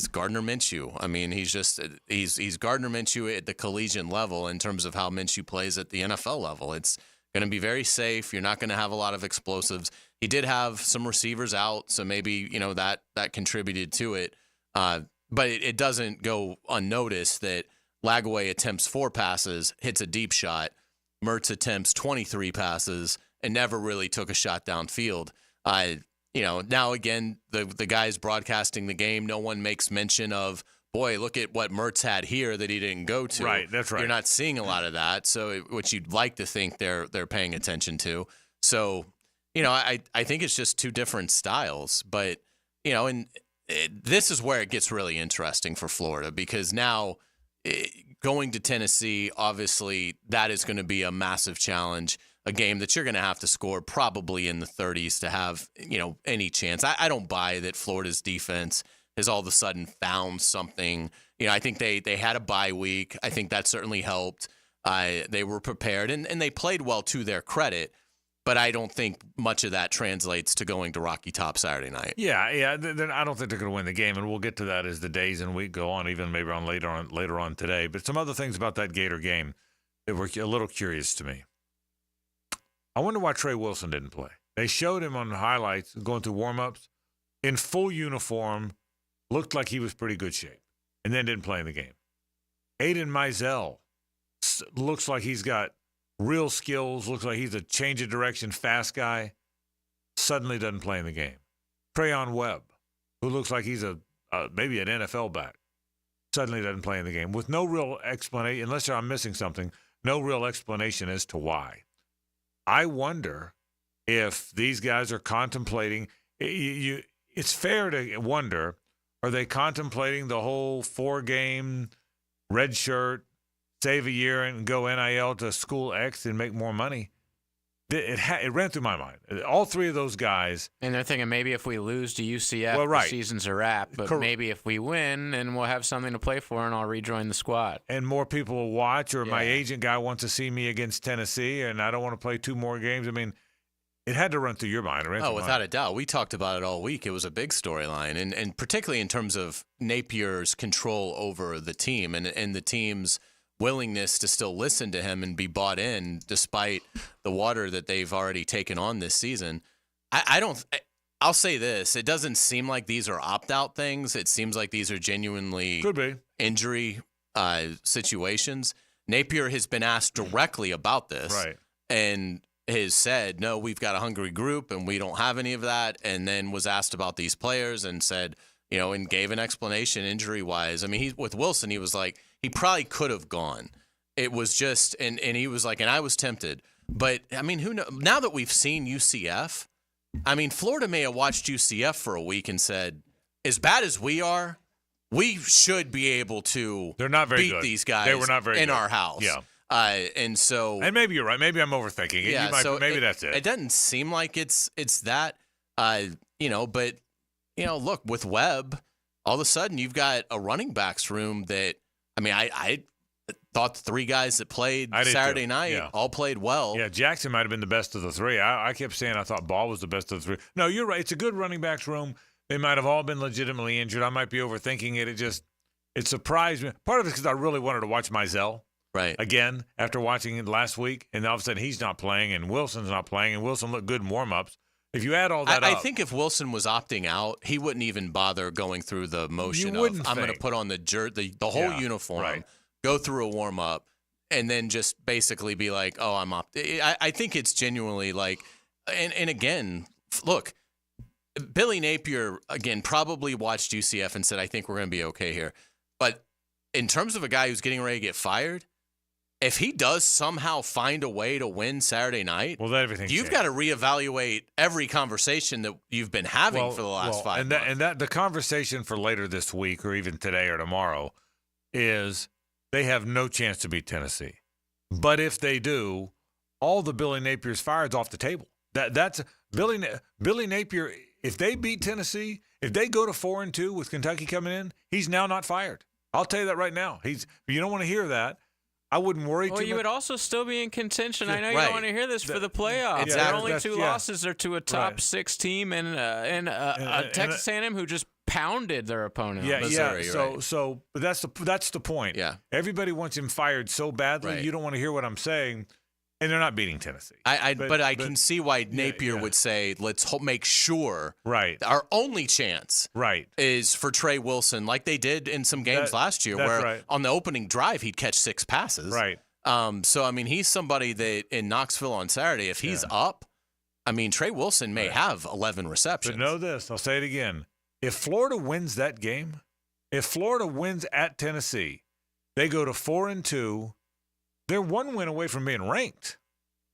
Gardner Minshew. I mean, he's Gardner Minshew at the collegiate level in terms of how Minshew plays at the NFL level. It's going to be very safe. You're not going to have a lot of explosives. He did have some receivers out, so maybe that contributed to it. But it doesn't go unnoticed that Lagway attempts 4 passes, hits a deep shot. Mertz attempts 23 passes and never really took a shot downfield. Now again, the guys broadcasting the game, no one makes mention of, boy, look at what Mertz had here that he didn't go to. Right, that's right. You're not seeing a lot of that, so which you'd like to think they're paying attention to. So, I think it's just 2 different styles, but this is where it gets really interesting for Florida, because now going to Tennessee, obviously that is going to be a massive challenge, a game that you're going to have to score probably in the 30s to have, any chance. I don't buy that Florida's defense has all of a sudden found something. I think they had a bye week. I think that certainly helped. They were prepared and they played well to their credit. But I don't think much of that translates to going to Rocky Top Saturday night. Yeah. I don't think they're going to win the game, and we'll get to that as the days and week go on, even maybe later on today. But some other things about that Gator game that were a little curious to me. I wonder why Trey Wilson didn't play. They showed him on the highlights going through warm-ups in full uniform, looked like he was pretty good shape, and then didn't play in the game. Aiden Mizell looks like he's got real skills, looks like he's a change of direction, fast guy, suddenly doesn't play in the game. Trayon Webb, who looks like he's maybe an NFL back, suddenly doesn't play in the game with no real explanation, unless I'm missing something, no real explanation as to why. I wonder if these guys are contemplating, it's fair to wonder, are they contemplating the whole 4-game red shirt, save a year and go NIL to school X and make more money? It ran through my mind. All 3 of those guys. And they're thinking maybe if we lose to UCF, well, right. the season's a wrap. But maybe if we win, and we'll have something to play for, and I'll rejoin the squad. And more people will watch, or my agent guy wants to see me against Tennessee, and I don't want to play 2 more games. I mean, it had to run through your mind. Without a doubt. We talked about it all week. It was a big storyline, and particularly in terms of Napier's control over the team and the team's willingness to still listen to him and be bought in despite the water that they've already taken on this season. I'll say this. It doesn't seem like these are opt-out things. It seems like these are genuinely injury situations. Napier has been asked directly about this. Right. And has said, no, we've got a hungry group and we don't have any of that. And then was asked about these players and said, and gave an explanation injury-wise. I mean, with Wilson, he was like, he probably could have gone. It was just, and he was like, and I was tempted. But, I mean, who knows? Now that we've seen UCF, I mean, Florida may have watched UCF for a week and said, as bad as we are, we should be able to beat these guys they were not very in good. Our house. Yeah. And so, and maybe you're right. Maybe I'm overthinking it. Yeah, maybe that's it. It doesn't seem like it's that, but look, with Webb, all of a sudden you've got a running backs room that, I mean, I thought the 3 guys that played Saturday night all played well. Yeah, Jackson might have been the best of the 3. I kept saying I thought Ball was the best of the 3. No, you're right. It's a good running backs room. They might have all been legitimately injured. I might be overthinking it. It surprised me. Part of it is because I really wanted to watch Mizell. Right. Again, after watching it last week, and all of a sudden he's not playing, and Wilson's not playing, and Wilson looked good in warm-ups. If you add all that I up, think if Wilson was opting out, he wouldn't even bother going through the motion of I'm going to put on the whole uniform, go through a warm-up, and then just basically be like, oh, I'm opting. I think it's genuinely like, and again, look, Billy Napier, again, probably watched UCF and said, I think we're going to be okay here. But in terms of a guy who's getting ready to get fired, if he does somehow find a way to win Saturday night, well, everything you've got to reevaluate every conversation that you've been having for the last 5 months. And that the conversation for later this week or even today or tomorrow is they have no chance to beat Tennessee. But if they do, all the Billy Napier's fired's off the table. That's Billy Napier. If they beat Tennessee, if they go to 4-2 with Kentucky coming in, he's now not fired. I'll tell you that right now. You don't want to hear that. I wouldn't worry too much. Well, you would also still be in contention. I know you Right. don't want to hear this for the playoffs. Exactly. Their only two losses are to a top 6 team and Texas A&M who just pounded their opponent. Missouri, So but that's the point. Yeah. Everybody wants him fired so badly. Right. You don't want to hear what I'm saying. And they're not beating Tennessee. But I can see why Napier would say, let's make sure our only chance is for Trey Wilson, like they did in some games last year, where on the opening drive he'd catch 6 passes. Right. So, I mean, he's somebody that in Knoxville on Saturday, if he's up, I mean, Trey Wilson may have 11 receptions. But know this, I'll say it again. If Florida wins that game, if Florida wins at Tennessee, they go to 4-2. They're one win away from being ranked.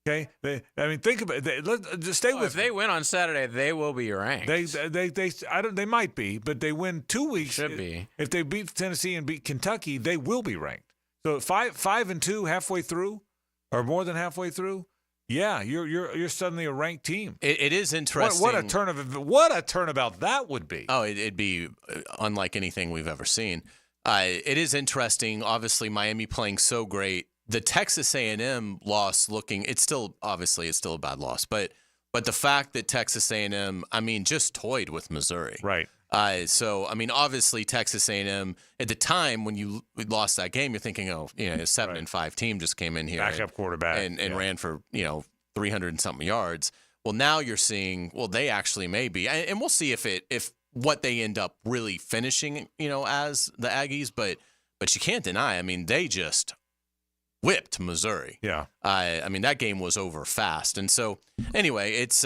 Okay, think about it. Just stay with. If they win on Saturday, they will be ranked. They might be, but they win 2 weeks. Should be. If they beat Tennessee and beat Kentucky, they will be ranked. So 5-2 halfway through, or more than halfway through, yeah, you're suddenly a ranked team. It is interesting. What a turnabout that would be. Oh, it'd be unlike anything we've ever seen. It is interesting. Obviously, Miami playing so great. The Texas A&M loss it's still a bad loss, but the fact that Texas A&M, I mean, just toyed with Missouri. Right. So, I mean, obviously Texas A&M at the time when you lost that game, you're thinking, a 7-5 team just came in here. Backup quarterback. And ran for, 300 and something yards. Well, now you're seeing, they actually may be. And we'll see if what they end up really finishing, as the Aggies, but you can't deny, I mean, they just whipped Missouri. Yeah. I mean, that game was over fast. And so, anyway, it's,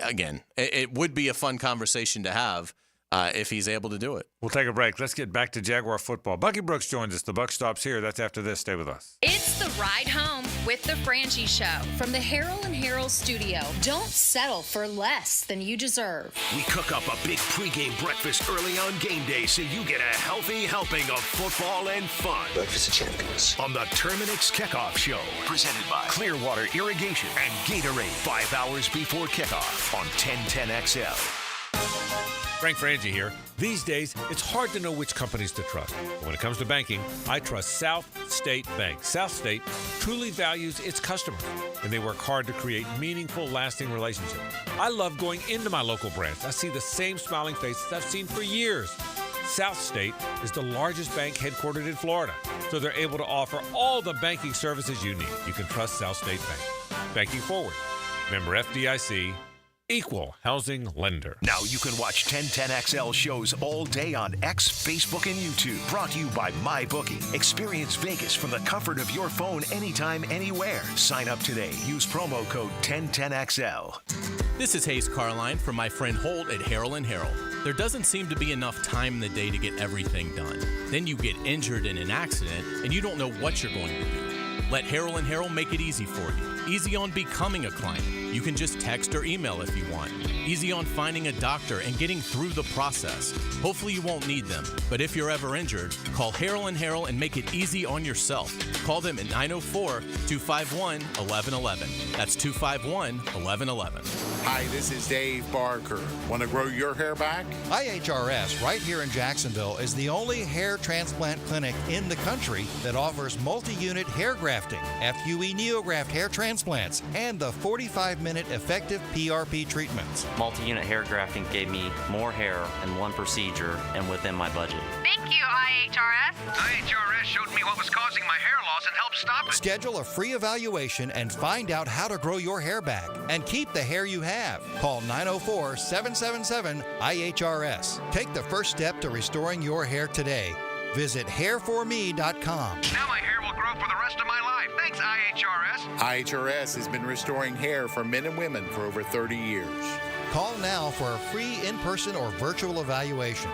again, it would be a fun conversation to have if he's able to do it. We'll take a break. Let's get back to Jaguar football. Bucky Brooks joins us. The buck stops here. That's after this. Stay with us. It's the ride home with the Frangie Show from the Harold and Harold studio. Don't settle for less than you deserve. We cook up a big pregame breakfast early on game day so you get a healthy helping of football and fun. Breakfast of champions. On the Terminix Kickoff Show. Presented by Clearwater Irrigation and Gatorade. 5 hours before kickoff on 1010XL. Frank Frangie here. These days, it's hard to know which companies to trust. But when it comes to banking, I trust South State Bank. South State truly values its customers, and they work hard to create meaningful, lasting relationships. I love going into my local branch. I see the same smiling faces I've seen for years. South State is the largest bank headquartered in Florida, so they're able to offer all the banking services you need. You can trust South State Bank. Banking forward. Member FDIC. Equal housing lender. Now you can watch 1010XL shows all day on X, Facebook, and YouTube. Brought to you by MyBookie. Experience Vegas from the comfort of your phone anytime, anywhere. Sign up today. Use promo code 1010XL. This is Hays Carlyon from my friend Holt at Harold & Harold. There doesn't seem to be enough time in the day to get everything done. Then you get injured in an accident and you don't know what you're going to do. Let Harold & Harold make it easy for you. Easy on becoming a client. You can just text or email if you want. Easy on finding a doctor and getting through the process. Hopefully you won't need them, but if you're ever injured, call Harold & Harold and make it easy on yourself. Call them at 904-251-1111. That's 251-1111. Hi, this is Dave Barker. Want to grow your hair back? IHRS right here in Jacksonville is the only hair transplant clinic in the country that offers multi-unit hair grafting, FUE NeoGraft hair transplants, and the 45 5-minute effective PRP treatments. Multi-unit hair grafting gave me more hair in one procedure and within my budget. Thank you, IHRS. IHRS showed me what was causing my hair loss and helped stop it. Schedule a free evaluation and find out how to grow your hair back and keep the hair you have. Call 904-777-IHRS. Take the first step to restoring your hair today. Visit hairforme.com. Now my hair will grow for the rest of my life. Thanks, IHRS. IHRS has been restoring hair for men and women for over 30 years. Call now for a free in-person or virtual evaluation.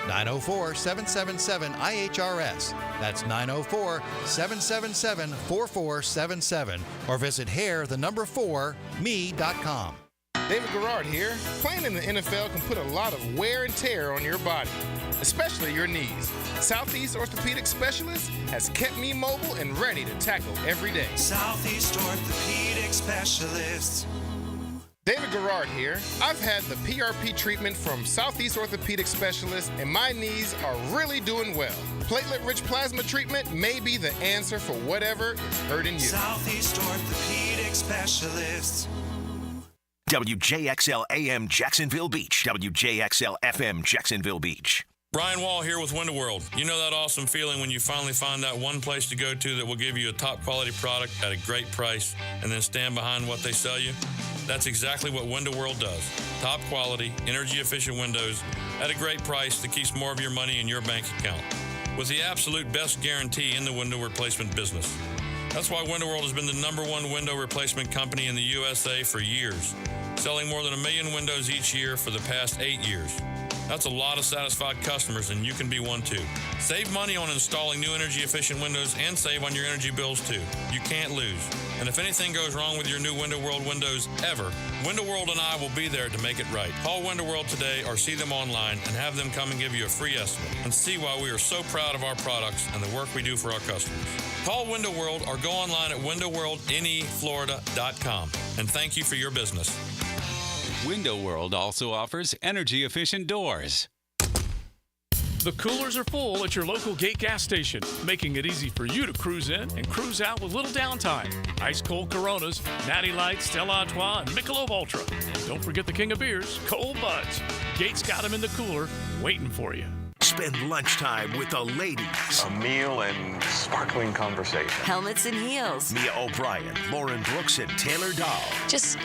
904-777-IHRS. That's 904-777-4477. Or visit hair4me.com. David Garrard here. Playing in the NFL can put a lot of wear and tear on your body, especially your knees. Southeast Orthopedic Specialist has kept me mobile and ready to tackle every day. Southeast Orthopedic Specialists. David Garrard here. I've had the PRP treatment from Southeast Orthopedic Specialists, and my knees are really doing well. Platelet-rich plasma treatment may be the answer for whatever is hurting you. Southeast Orthopedic Specialists. WJXL AM Jacksonville Beach. WJXL FM Jacksonville Beach. Brian Wall here with Window World. You know that awesome feeling when you finally find that one place to go to that will give you a top quality product at a great price and then stand behind what they sell you? That's exactly what Window World does. Top quality, energy efficient windows at a great price that keeps more of your money in your bank account. With the absolute best guarantee in the window replacement business. That's why Window World has been the #1 window replacement company in the USA for years, selling more than 1 million windows each year for the past 8 years. That's a lot of satisfied customers, and you can be one too. Save money on installing new energy-efficient windows and save on your energy bills too. You can't lose. And if anything goes wrong with your new Window World windows ever, Window World and I will be there to make it right. Call Window World today or see them online and have them come and give you a free estimate and see why we are so proud of our products and the work we do for our customers. Call Window World or go online at windowworldneflorida.com. And thank you for your business. Window World also offers energy-efficient doors. The coolers are full at your local Gate gas station, making it easy for you to cruise in and cruise out with little downtime. Ice-cold Coronas, Natty Light, Stella Artois, and Michelob Ultra. Don't forget the king of beers, Cold Buds. Gate's got them in the cooler, waiting for you. Spend lunchtime with the ladies. A meal and sparkling conversation. Helmets and heels. Mia O'Brien, Lauren Brooks, and Taylor Dahl. Just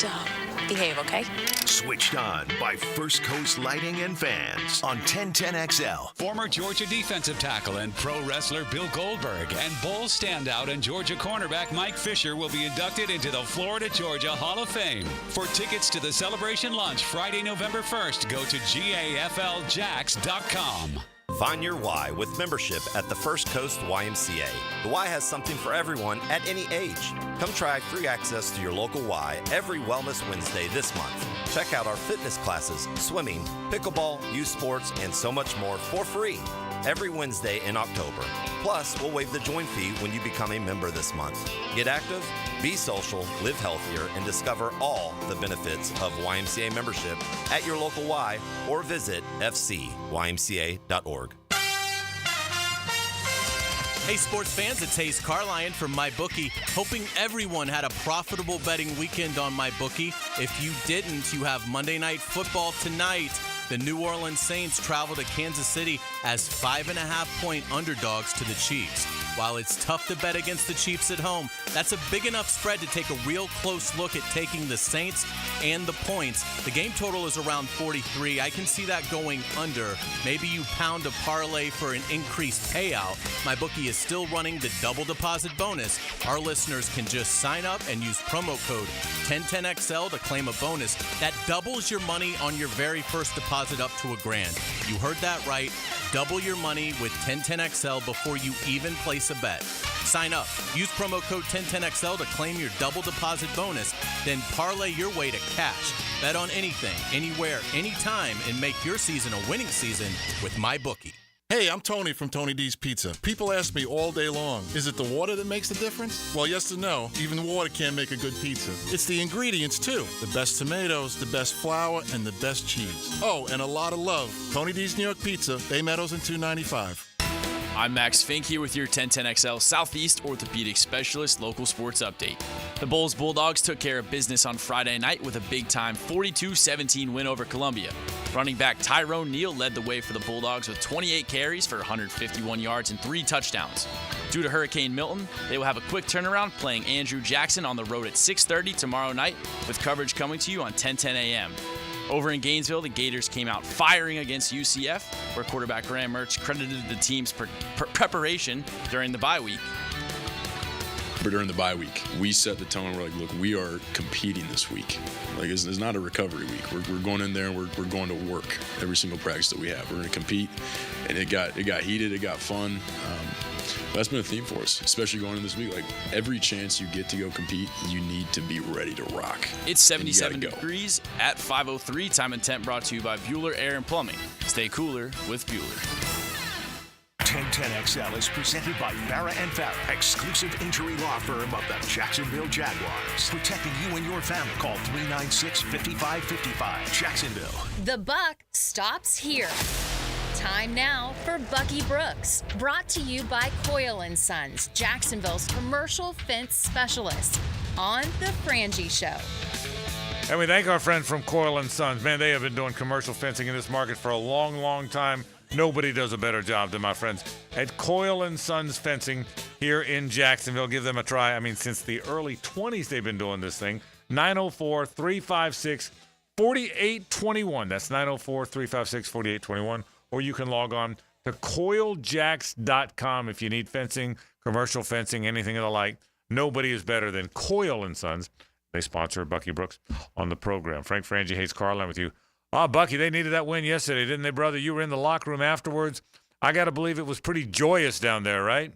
behave, okay? Switched on by First Coast Lighting and Fans on 1010XL. Former Georgia defensive tackle and pro wrestler Bill Goldberg and Bulls standout and Georgia cornerback Mike Fisher will be inducted into the Florida-Georgia Hall of Fame. For tickets to the celebration lunch Friday, November 1st, go to GAFLJax.com. Find your why with membership at the First Coast YMCA. The Y has something for everyone at any age. Come try free access to your local Y every Wellness Wednesday this month. Check out our fitness classes, swimming, pickleball, youth sports, and so much more for free every Wednesday in October. Plus, we'll waive the join fee when you become a member this month. Get active, be social, live healthier, and discover all the benefits of YMCA membership at your local Y or visit fcymca.org. Hey, sports fans, it's Hays Carlyon from MyBookie, hoping everyone had a profitable betting weekend on MyBookie. If you didn't, you have Monday Night Football tonight. The New Orleans Saints travel to Kansas City as 5.5-point underdogs to the Chiefs. While it's tough to bet against the Chiefs at home, that's a big enough spread to take a real close look at taking the Saints and the points. The game total is around 43. I can see that going under. Maybe you pound a parlay for an increased payout. MyBookie is still running the double deposit bonus. Our listeners can just sign up and use promo code 1010XL to claim a bonus that doubles your money on your very first deposit up to $1,000. You heard that right. Double your money with 1010XL before you even place a bet. Sign up. Use promo code 1010XL to claim your double deposit bonus, then parlay your way to cash. Bet on anything, anywhere, anytime, and make your season a winning season with MyBookie. Hey, I'm Tony from Tony D's Pizza. People ask me all day long, is it the water that makes the difference? Well, yes and no. Even water can't make a good pizza. It's the ingredients, too. The best tomatoes, the best flour, and the best cheese. Oh, and a lot of love. Tony D's New York Pizza, Bay Meadows and 295. I'm Max Fink here with your 1010XL Southeast Orthopedic Specialist Local Sports Update. The Bulls Bulldogs took care of business on Friday night with a big-time 42-17 win over Columbia. Running back Tyrone Neal led the way for the Bulldogs with 28 carries for 151 yards and 3 touchdowns. Due to Hurricane Milton, they will have a quick turnaround playing Andrew Jackson on the road at 6:30 tomorrow night, with coverage coming to you on 10:10 a.m. Over in Gainesville, the Gators came out firing against UCF, where quarterback Graham Mertz credited the team's preparation during the bye week. During the bye week, we set the tone. We're like, look, we are competing this week. Like, it's not a recovery week. We're going in there and we're going to work every single practice that we have. We're going to compete, and it got heated. It got fun. That's been a theme for us, especially going in this week. Like, every chance you get to go compete, you need to be ready to rock. It's 77 degrees at 5:03. Time and Temp brought to you by Bueller Air and Plumbing. Stay cooler with Bueller. 1010XL is presented by Farah & Farah, exclusive injury law firm of the Jacksonville Jaguars. Protecting you and your family. Call 396-5555. Jacksonville. The buck stops here. Time now for Bucky Brooks, brought to you by Coyle & Sons, Jacksonville's commercial fence specialist, on the Frangie Show. And we thank our friend from Coyle & Sons. Man, they have been doing commercial fencing in this market for a long, long time. Nobody does a better job than my friends at Coyle & Sons Fencing here in Jacksonville. Give them a try. I mean, since the early 20s, they've been doing this thing. 904-356-4821. That's 904-356-4821. Or you can log on to coiljacks.com if you need fencing, commercial fencing, anything of the like. Nobody is better than Coyle & Sons. They sponsor Bucky Brooks on the program. Frank Frangie, Hays Carlyon with you. Oh, Bucky, they needed that win yesterday, didn't they, brother? You were in the locker room afterwards. I got to believe it was pretty joyous down there, right?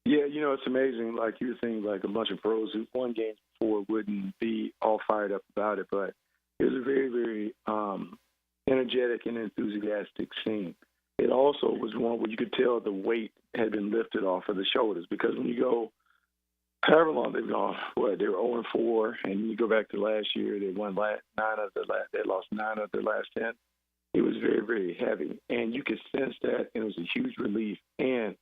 Yeah, it's amazing. Like you were saying, like a bunch of pros who won games before wouldn't be all fired up about it, but it was a very, very energetic and enthusiastic scene. It also was one where you could tell the weight had been lifted off of the shoulders, because when you go however long they've gone, they were 0-4, and you go back to last year, they won they lost 9 of their last 10. It was very, very heavy, and you could sense that, and it was a huge relief. And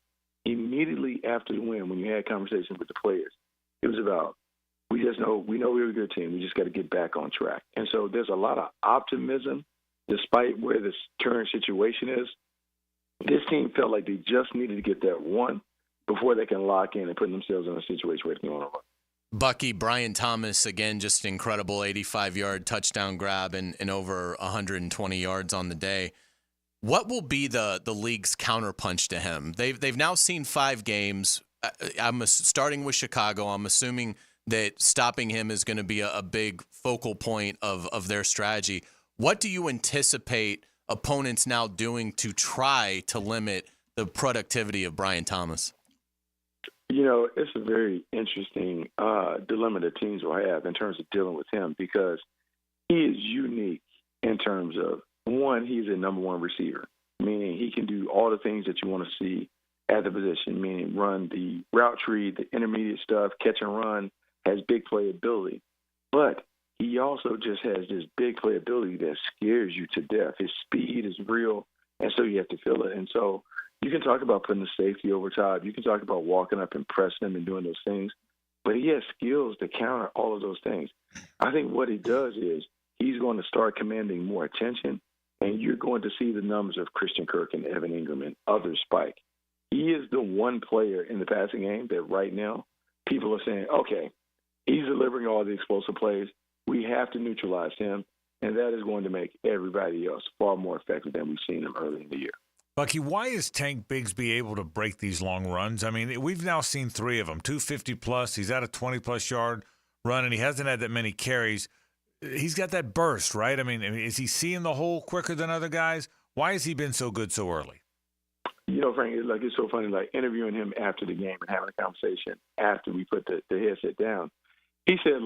immediately after the win, when you had conversations with the players, it was about, we know we're a good team. We just got to get back on track. And so there's a lot of optimism, despite where this current situation is. This team felt like they just needed to get that one before they can lock in and put themselves in a situation where they can run. Bucky, Brian Thomas, again, just incredible 85-yard touchdown grab and over 120 yards on the day. What will be the league's counterpunch to him? They've now seen 5 games. I'm starting with Chicago. I'm assuming that stopping him is going to be a big focal point of their strategy. What do you anticipate opponents now doing to try to limit the productivity of Brian Thomas? It's a very interesting dilemma that teams will have in terms of dealing with him, because he is unique in terms of, one, he's a number one receiver, meaning he can do all the things that you want to see at the position, meaning run the route tree, the intermediate stuff, catch and run, has big playability. But he also just has this big playability that scares you to death. His speed is real, and so you have to feel it. And so you can talk about putting the safety over top. You can talk about walking up and pressing him and doing those things. But he has skills to counter all of those things. I think what he does is he's going to start commanding more attention, and you're going to see the numbers of Christian Kirk and Evan Ingram and others spike. He is the one player in the passing game that right now people are saying, okay, he's delivering all the explosive plays. We have to neutralize him, and that is going to make everybody else far more effective than we've seen him early in the year. Bucky, why is Tank Bigsby able to break these long runs? I mean, we've now seen 3 of them, 250-plus. He's at a 20-plus yard run, and he hasn't had that many carries. He's got that burst, right? I mean, is he seeing the hole quicker than other guys? Why has he been so good so early? Frank, it's so funny, interviewing him after the game and having a conversation after we put the headset down. He said,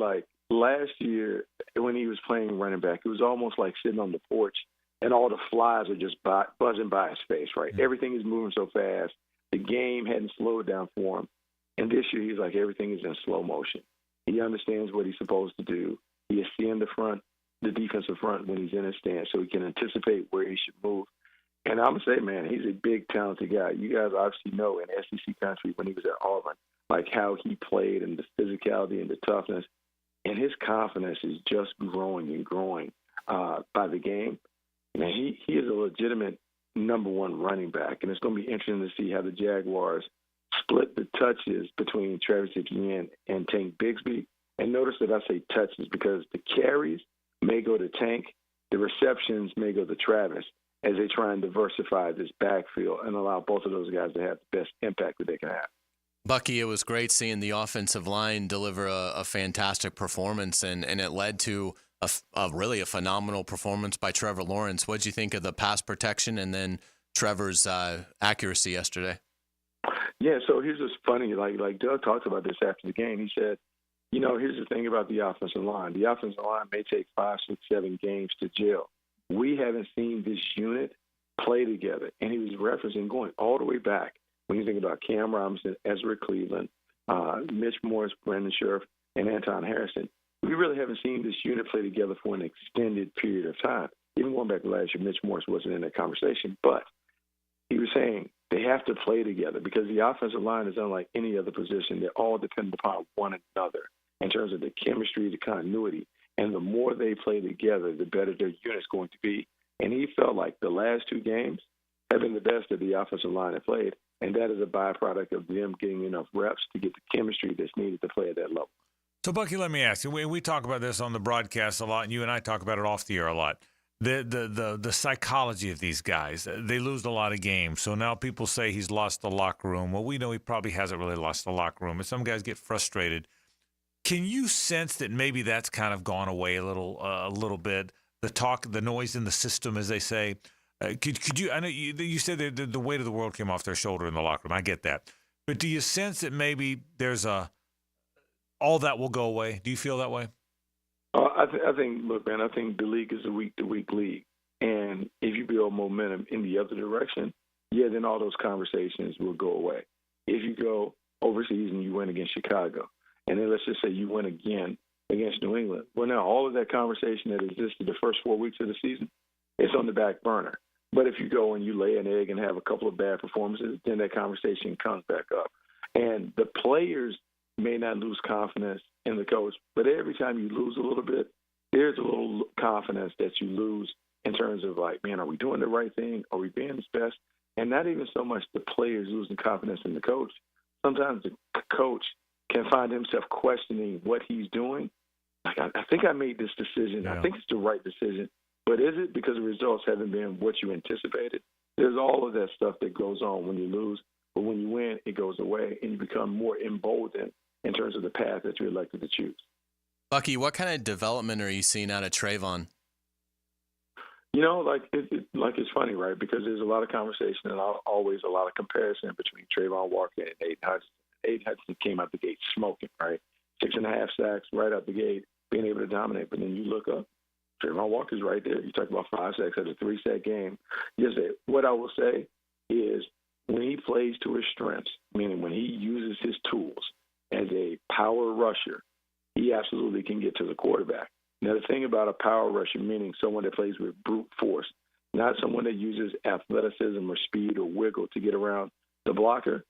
last year when he was playing running back, it was almost like sitting on the porch and all the flies are just buzzing by his face, right? Mm-hmm. Everything is moving so fast. The game hadn't slowed down for him. And this year, he's like, everything is in slow motion. He understands what he's supposed to do. He is seeing the defensive front when he's in his stance, so he can anticipate where he should move. And I'm going to say, man, he's a big, talented guy. You guys obviously know in SEC country when he was at Auburn, like how he played and the physicality and the toughness. And his confidence is just growing and growing by the game. And he is a legitimate number one running back. And it's going to be interesting to see how the Jaguars split the touches between Travis Etienne and Tank Bigsby. And notice that I say touches because the carries may go to Tank, the receptions may go to Travis as they try and diversify this backfield and allow both of those guys to have the best impact that they can have. Bucky, it was great seeing the offensive line deliver a fantastic performance, and it led to a really phenomenal performance by Trevor Lawrence. What did you think of the pass protection and then Trevor's accuracy yesterday? Yeah, so here's what's funny. Like Doug talked about this after the game. He said, you know, here's the thing about the offensive line. The offensive line may take 5, 6, 7 games to gel. We haven't seen this unit play together. And he was referencing going all the way back. When you think about Cam Robinson, Ezra Cleveland, Mitch Morris, Brandon Scherf, and Anton Harrison, we really haven't seen this unit play together for an extended period of time. Even going back to last year, Mitch Morris wasn't in that conversation. But he was saying they have to play together because the offensive line is unlike any other position. They're all dependent upon one another in terms of the chemistry, the continuity. And the more they play together, the better their unit's going to be. And he felt like the last 2 games have been the best that the offensive line have played. And that is a byproduct of them getting enough reps to get the chemistry that's needed to play at that level. So, Bucky, let me ask you. We talk about this on the broadcast a lot, and you and I talk about it off the air a lot. The psychology of these guys, they lose a lot of games. So now people say he's lost the locker room. Well, we know he probably hasn't really lost the locker room. And some guys get frustrated. Can you sense that maybe that's kind of gone away a little bit? The talk, the noise in the system, as they say. Could you? I know you said the weight of the world came off their shoulder in the locker room. I get that, but do you sense that maybe there's all that will go away? Do you feel that way? I think, look, man, I think the league is a week-to-week league, and if you build momentum in the other direction, yeah, then all those conversations will go away. If you go overseas and you win against Chicago, and then let's just say you win again against New England, well, now all of that conversation that existed the first 4 weeks of the season, it's on the back burner. But if you go and you lay an egg and have a couple of bad performances, then that conversation comes back up. And the players may not lose confidence in the coach, but every time you lose a little bit, there's a little confidence that you lose in terms of like, man, are we doing the right thing? Are we being his best? And not even so much the players losing confidence in the coach. Sometimes the coach can find himself questioning what he's doing. Like, I think I made this decision. Yeah. I think it's the right decision. But is it because the results haven't been what you anticipated? There's all of that stuff that goes on when you lose. But when you win, it goes away, and you become more emboldened in terms of the path that you elected to choose. Bucky, what kind of development are you seeing out of Trayvon? You know, it's funny, right? Because there's a lot of conversation and always a lot of comparison between Trayvon Walker and Aiden Hudson. Aiden Hudson came out the gate smoking, right? 6.5 sacks right out the gate, being able to dominate. But then you look up, Trayvon Walker's right there. You talk about 5 sacks at a 3-sack game. Yes, what I will say is when he plays to his strengths, meaning when he uses his tools as a power rusher, he absolutely can get to the quarterback. Now, the thing about a power rusher, meaning someone that plays with brute force, not someone that uses athleticism or speed or wiggle to get around the blocker,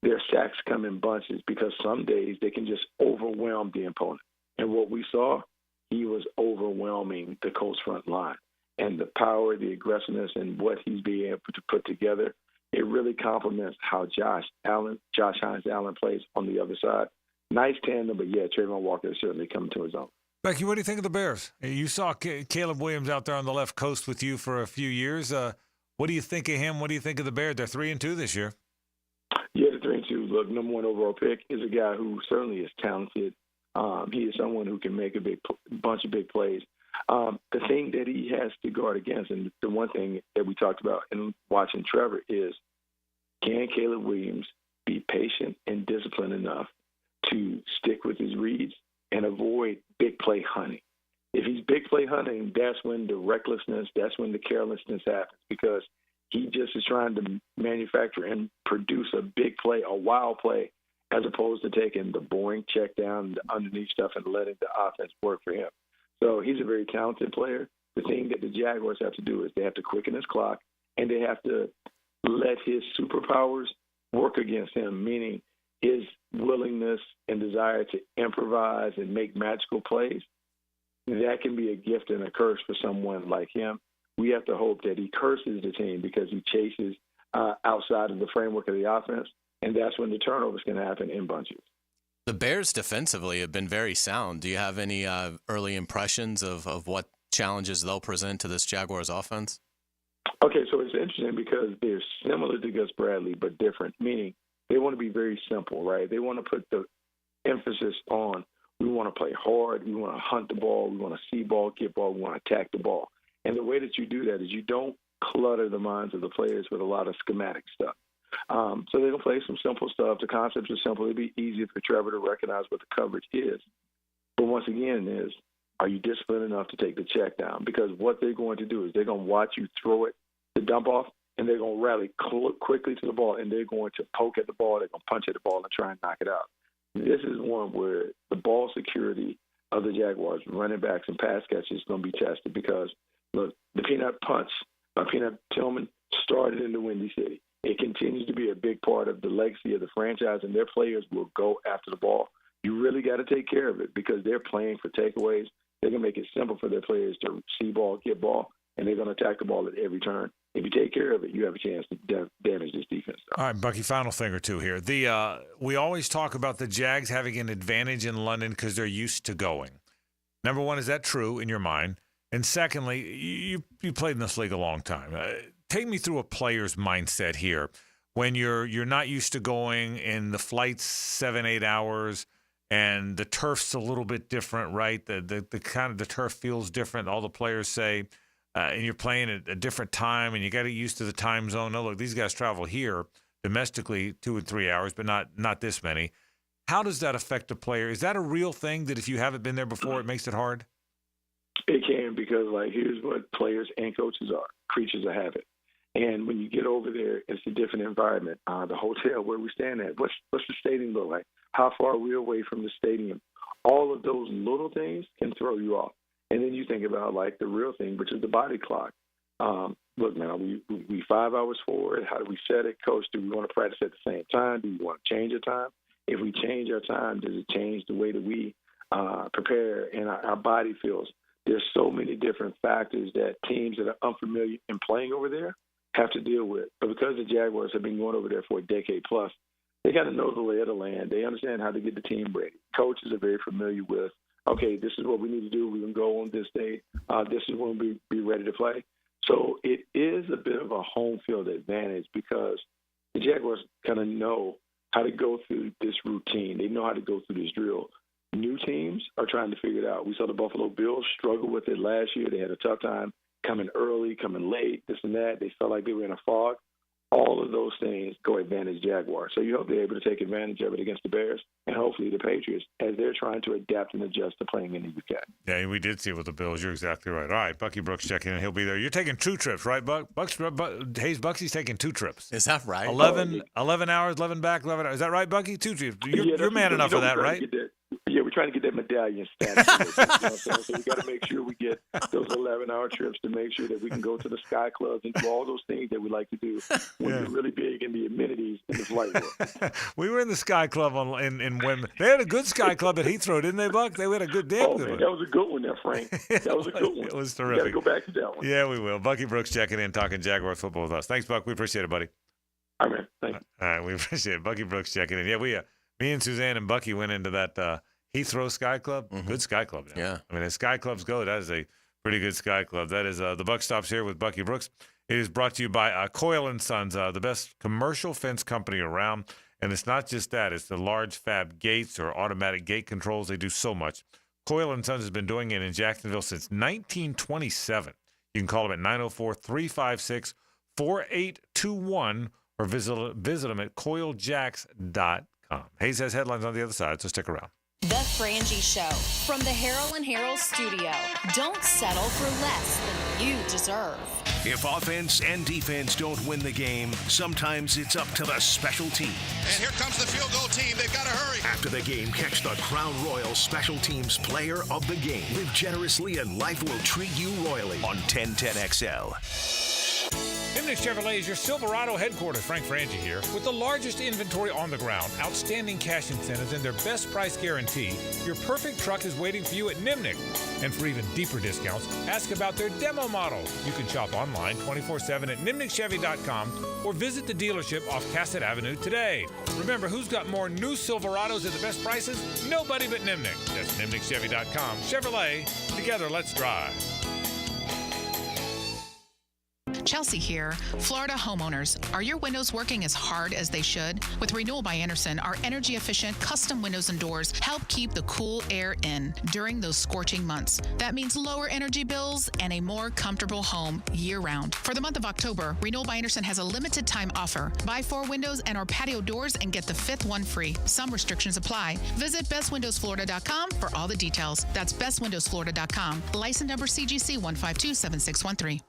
their sacks come in bunches because some days they can just overwhelm the opponent. And what we saw, he was overwhelming the Colts front line. And the power, the aggressiveness, and what he's being able to put together, it really complements how Josh Hines Allen plays on the other side. Nice tandem, but yeah, Trayvon Walker is certainly coming to his own. Becky, what do you think of the Bears? You saw Caleb Williams out there on the left coast with you for a few years. What do you think of him? What do you think of the Bears? They're 3-2 this year. Yeah, the 3-2. Look, number 1 overall pick is a guy who certainly is talented. He is someone who can make a bunch of big plays. The thing that he has to guard against, and the one thing that we talked about in watching Trevor is, can Caleb Williams be patient and disciplined enough to stick with his reads and avoid big play hunting? If he's big play hunting, that's when the recklessness, that's when the carelessness happens, because he just is trying to manufacture and produce a big play, a wild play, as opposed to taking the boring check down, the underneath stuff, and letting the offense work for him. So he's a very talented player. The thing that the Jaguars have to do is they have to quicken his clock, and they have to let his superpowers work against him, meaning his willingness and desire to improvise and make magical plays, that can be a gift and a curse for someone like him. We have to hope that he curses the team because he chases outside of the framework of the offense, and that's when the turnovers can happen in bunches. The Bears defensively have been very sound. Do you have any early impressions of what challenges they'll present to this Jaguars offense? Okay, so it's interesting because they're similar to Gus Bradley, but different, meaning they want to be very simple, right? They want to put the emphasis on we want to play hard, we want to hunt the ball, we want to see ball, get ball, we want to attack the ball. And the way that you do that is you don't clutter the minds of the players with a lot of schematic stuff. So they're going to play some simple stuff. The concepts are simple. It'd be easier for Trevor to recognize what the coverage is. But once again are you disciplined enough to take the check down? Because what they're going to do is they're going to watch you throw it, the dump off, and they're going to rally quickly to the ball, and they're going to poke at the ball. They're going to punch at the ball and try and knock it out. This is one where the ball security of the Jaguars, running backs and pass catchers, is going to be tested because, look, the peanut punch by Peanut Tillman started in the Windy City. It continues to be a big part of the legacy of the franchise, and their players will go after the ball. You really got to take care of it because they're playing for takeaways. They're going to make it simple for their players to see ball, get ball, and they're going to attack the ball at every turn. If you take care of it, you have a chance to damage this defense. All right, Bucky, final thing or two here. We always talk about the Jags having an advantage in London because they're used to going. Number one, is that true in your mind? And secondly, you played in this league a long time. Take me through a player's mindset here when you're not used to going and the flight's 7-8 hours and the turf's a little bit different, right? The kind of the turf feels different. All the players say, and you're playing at a different time and you got to get used to the time zone. No, look, these guys travel here domestically 2 and 3 hours, but not this many. How does that affect a player? Is that a real thing that if you haven't been there before, it makes it hard? It can because, here's what players and coaches are, creatures of habit. And when you get over there, it's a different environment. The hotel where we stand at, what's the stadium look like? How far are we away from the stadium? All of those little things can throw you off. And then you think about, the real thing, which is the body clock. Look, now, we 5 hours forward. How do we set it? Coach, do we want to practice at the same time? Do we want to change our time? If we change our time, does it change the way that we prepare and our body feels? There's so many different factors that teams that are unfamiliar in playing over there have to deal with. But because the Jaguars have been going over there for a decade plus, they got to know the lay of the land. They understand how to get the team ready. Coaches are very familiar with, okay, this is what we need to do. We're going to go on this day. This is when we be ready to play. So it is a bit of a home field advantage because the Jaguars kind of know how to go through this routine. They know how to go through this drill. New teams are trying to figure it out. We saw the Buffalo Bills struggle with it last year. They had a tough time coming early, coming late, this and that. They felt like they were in a fog. All of those things go advantage Jaguars. So you hope they're able to take advantage of it against the Bears and hopefully the Patriots as they're trying to adapt and adjust to playing in the UK. Yeah, we did see it with the Bills. You're exactly right. All right, Bucky Brooks checking in. He'll be there. You're taking 2 trips, right, Hays Bucky's taking 2 trips. Is that right? 11 hours, 11 back, 11 hours. Is that right, Bucky? 2 trips. You're man enough for that, right? Yeah, we're trying to get that medallion status. You know what I'm saying? So we got to make sure we get those 11-hour trips to make sure that we can go to the Sky Clubs and do all those things that we like to do when you're really big in the amenities in the flight world. We were in the Sky Club in Wembley. They had a good Sky Club at Heathrow, didn't they, Buck? They had a good damn good one. That was a good one there, Frank. That was a good one. It was terrific. We got to go back to that one. Yeah, we will. Bucky Brooks checking in, talking Jaguar football with us. Thanks, Buck. We appreciate it, buddy. All right, man. Thank you. All right, we appreciate it. Bucky Brooks checking in. Yeah, me and Suzanne and Bucky went into that Heathrow Sky Club. Mm-hmm. Good Sky Club. Now. Yeah. I mean, as Sky Clubs go, that is a pretty good Sky Club. That is the Buck Stops here with Bucky Brooks. It is brought to you by Coyle & Sons, the best commercial fence company around. And it's not just that. It's the large fab gates or automatic gate controls. They do so much. Coyle & Sons has been doing it in Jacksonville since 1927. You can call them at 904-356-4821 or visit them at coiljacks.com. Hays has headlines on the other side, so stick around. The Frangie Show from the Harold & Harold studio. Don't settle for less than you deserve. If offense and defense don't win the game, sometimes it's up to the special team. And here comes the field goal team. They've got to hurry. After the game, catch the Crown Royal Special Teams Player of the Game. Live generously and life will treat you royally on 1010XL. Nimnick Chevrolet is your Silverado headquarters. Frank Frangie here. With the largest inventory on the ground, outstanding cash incentives, and their best price guarantee, your perfect truck is waiting for you at Nimnick. And for even deeper discounts, ask about their demo models. You can shop online 24/7 at nimnickchevy.com or visit the dealership off Cassett Avenue today. Remember, who's got more new Silverados at the best prices? Nobody but Nimnick. That's nimnickchevy.com. Chevrolet, together, let's drive. Chelsea here. Florida homeowners, are your windows working as hard as they should? With Renewal by Andersen, our energy-efficient custom windows and doors help keep the cool air in during those scorching months. That means lower energy bills and a more comfortable home year-round. For the month of October, Renewal by Andersen has a limited time offer. Buy 4 windows and our patio doors and get the 5th one free. Some restrictions apply. Visit bestwindowsflorida.com for all the details. That's bestwindowsflorida.com. License number CGC 1527613.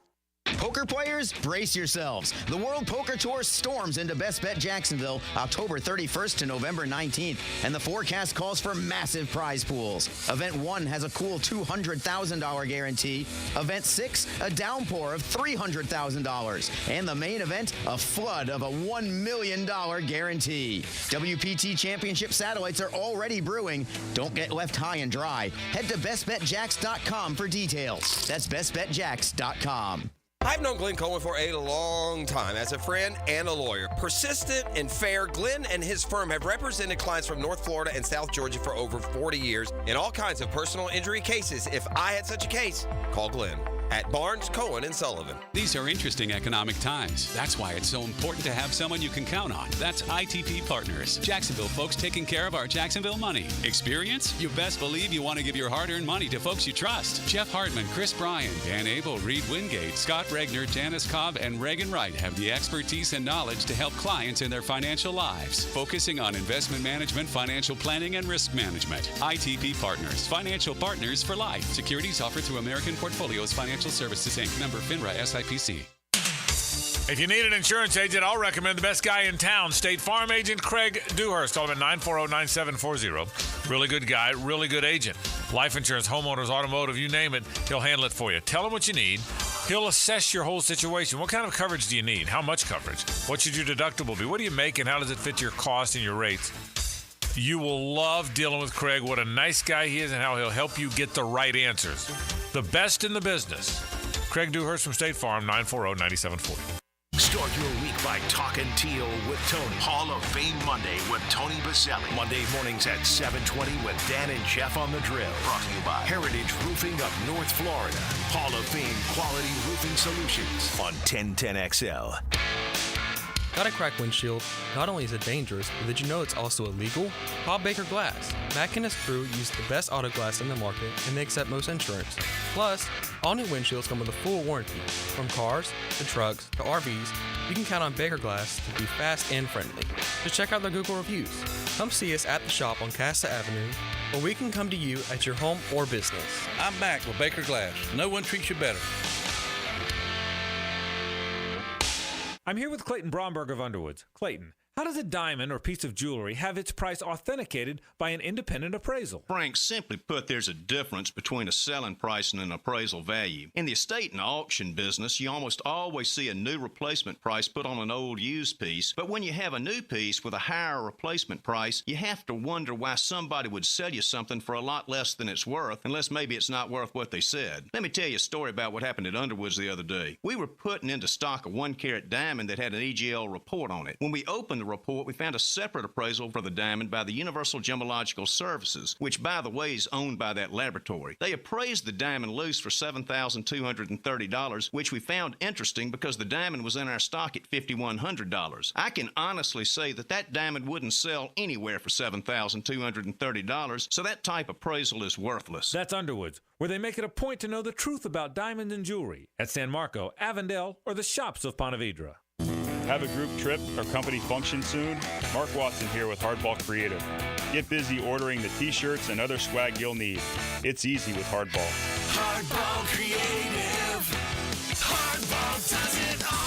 Poker players, brace yourselves. The World Poker Tour storms into Best Bet Jacksonville October 31st to November 19th, and the forecast calls for massive prize pools. Event 1 has a cool $200,000 guarantee. Event 6, a downpour of $300,000. And the main event, a flood of a $1 million guarantee. WPT Championship satellites are already brewing. Don't get left high and dry. Head to bestbetjacks.com for details. That's bestbetjacks.com. I've known Glenn Cohen for a long time as a friend and a lawyer. Persistent and fair, Glenn and his firm have represented clients from North Florida and South Georgia for over 40 years in all kinds of personal injury cases. If I had such a case, call Glenn at Barnes, Cohen, and Sullivan. These are interesting economic times. That's why it's so important to have someone you can count on. That's ITP Partners. Jacksonville folks taking care of our Jacksonville money. Experience? You best believe you want to give your hard-earned money to folks you trust. Jeff Hartman, Chris Bryan, Dan Abel, Reed Wingate, Scott Regner, Janice Cobb, and Reagan Wright have the expertise and knowledge to help clients in their financial lives, focusing on investment management, financial planning, and risk management. ITP Partners. Financial partners for life. Securities offered through American Portfolios Financial Services, Inc. Member FINRA SIPC. If you need an insurance agent, I'll recommend the best guy in town, State Farm agent Craig Dewhurst. Call him at 940-9740. Really good guy, really good agent. Life insurance, homeowners, automotive, you name it, he'll handle it for you. Tell him what you need. He'll assess your whole situation. What kind of coverage do you need? How much coverage? What should your deductible be? What do you make and how does it fit your cost and your rates? You will love dealing with Craig. What a nice guy he is and how he'll help you get the right answers. The best in the business. Craig Dewhurst from State Farm, 940-9740. Start your week by talking teal with Tony. Hall of Fame Monday with Tony Baselli. Monday mornings at 7:20 with Dan and Jeff on the Drill. Brought to you by Heritage Roofing of North Florida. Hall of Fame Quality Roofing Solutions on 1010XL. Got a cracked windshield? Not only is it dangerous, but did you know it's also illegal? Call Baker Glass. Mack and his crew use the best auto glass in the market, and they accept most insurance. Plus, all new windshields come with a full warranty. From cars, to trucks, to RVs, you can count on Baker Glass to be fast and friendly. Just check out their Google reviews. Come see us at the shop on Casta Avenue, or we can come to you at your home or business. I'm Mack with Baker Glass. No one treats you better. I'm here with Clayton Bromberg of Underwoods. Clayton, how does a diamond or piece of jewelry have its price authenticated by an independent appraisal? Frank, simply put, there's a difference between a selling price and an appraisal value. In the estate and auction business, you almost always see a new replacement price put on an old used piece. But when you have a new piece with a higher replacement price, you have to wonder why somebody would sell you something for a lot less than it's worth, unless maybe it's not worth what they said. Let me tell you a story about what happened at Underwoods the other day. We were putting into stock a 1-carat diamond that had an EGL report on it. When we opened the report, we found a separate appraisal for the diamond by the Universal Gemological Services, which, by the way, is owned by that laboratory. They appraised the diamond loose for $7,230, which we found interesting because the diamond was in our stock at $5,100. I can honestly say that that diamond wouldn't sell anywhere for $7,230, so that type of appraisal is worthless. That's Underwoods, where they make it a point to know the truth about diamonds and jewelry at San Marco, Avondale, or the shops of Ponte Vedra. Have a group trip or company function soon? Mark Watson here with Hardball Creative. Get busy ordering the t-shirts and other swag you'll need. It's easy with Hardball. Hardball Creative. Hardball does it all.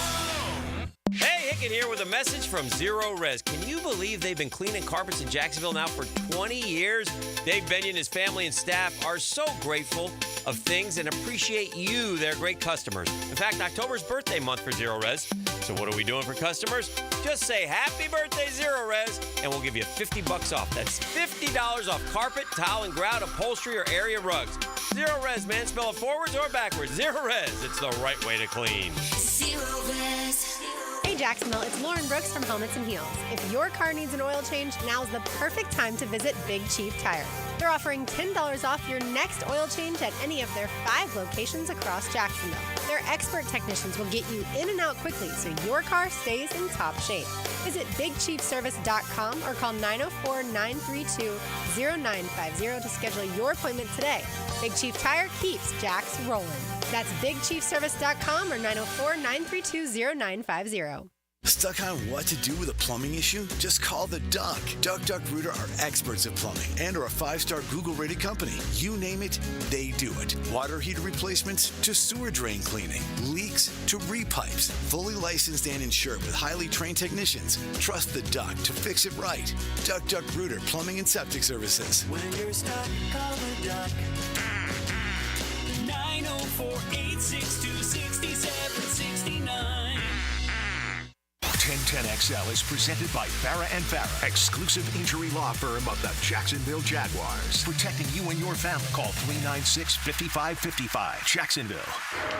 Hey, Hicken here with a message from Zero Res. Can you believe they've been cleaning carpets in Jacksonville now for 20 years? Dave Benyon, his family and staff are so grateful. of things and appreciate you, their great customers. In fact, October's birthday month for Zero Res. So what are we doing for customers? Just say happy birthday, Zero Res, and we'll give you $50 off. That's $50 off carpet, tile, and grout, upholstery, or area rugs. Zero Res, man. Spell it forwards or backwards. Zero Res. It's the right way to clean. Zero Res. Hey Jacksonville, it's Lauren Brooks from Helmets and Heels. If your car needs an oil change, now's the perfect time to visit Big Chief Tire. They're offering $10 off your next oil change at any of their 5 locations across Jacksonville. Their expert technicians will get you in and out quickly so your car stays in top shape. Visit BigChiefService.com or call 904-932-0950 to schedule your appointment today. Big Chief Tire keeps Jacks rolling. That's BigChiefService.com or 904-932-0950. Stuck on what to do with a plumbing issue? Just call the Duck. Duck Rooter are experts at plumbing and are a 5-star Google-rated company. You name it, they do it. Water heater replacements to sewer drain cleaning, leaks to repipes. Fully licensed and insured with highly trained technicians. Trust the Duck to fix it right. Duck Rooter Plumbing and Septic Services. When you're stuck, call the Duck. 904-862-6769. 1010XL is presented by Farrah & Farrah, exclusive injury law firm of the Jacksonville Jaguars. Protecting you and your family. Call 396-5555. Jacksonville.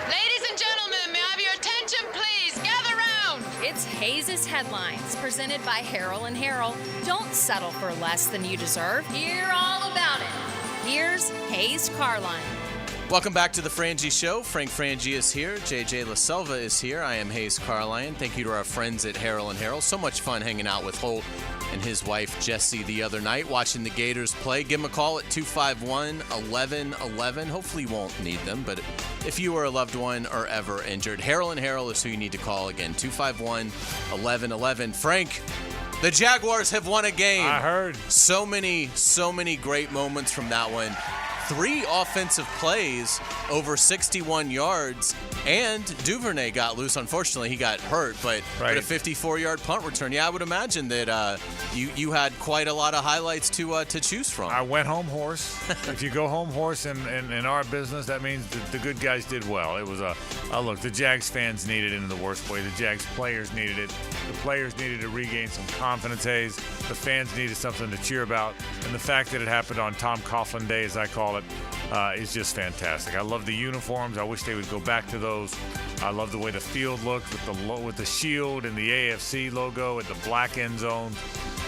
Ladies and gentlemen, may I have your attention, please? Gather round. It's Hays' Headlines, presented by Harrell & Harrell. Don't settle for less than you deserve. Hear all about it. Here's Hays Carlyon. Welcome back to the Frangie Show. Frank Frangie is here. JJ LaSelva is here. I am Hays Carlyon. Thank you to our friends at Harrell & Harrell. So much fun hanging out with Holt and his wife, Jessie, the other night, watching the Gators play. Give them a call at 251-1111. Hopefully you won't need them, but if you or a loved one are ever injured, Harrell & Harrell is who you need to call again, 251-1111. Frank, the Jaguars have won a game. I heard. So many great moments from that one. 3 offensive plays over 61 yards, and Duvernay got loose. Unfortunately, he got hurt, but a 54-yard punt return. Yeah, I would imagine that you had quite a lot of highlights to choose from. I went home horse. If you go home horse in our business, that means the good guys did well. It was look, the Jags fans needed it in the worst way. The Jags players needed it. The players needed to regain some confidence, Hayes. The fans needed something to cheer about. And the fact that it happened on Tom Coughlin Day, as I call it, is just fantastic. I love the uniforms. I wish they would go back to those. I love the way the field looked with the shield and the AFC logo at the black end zone.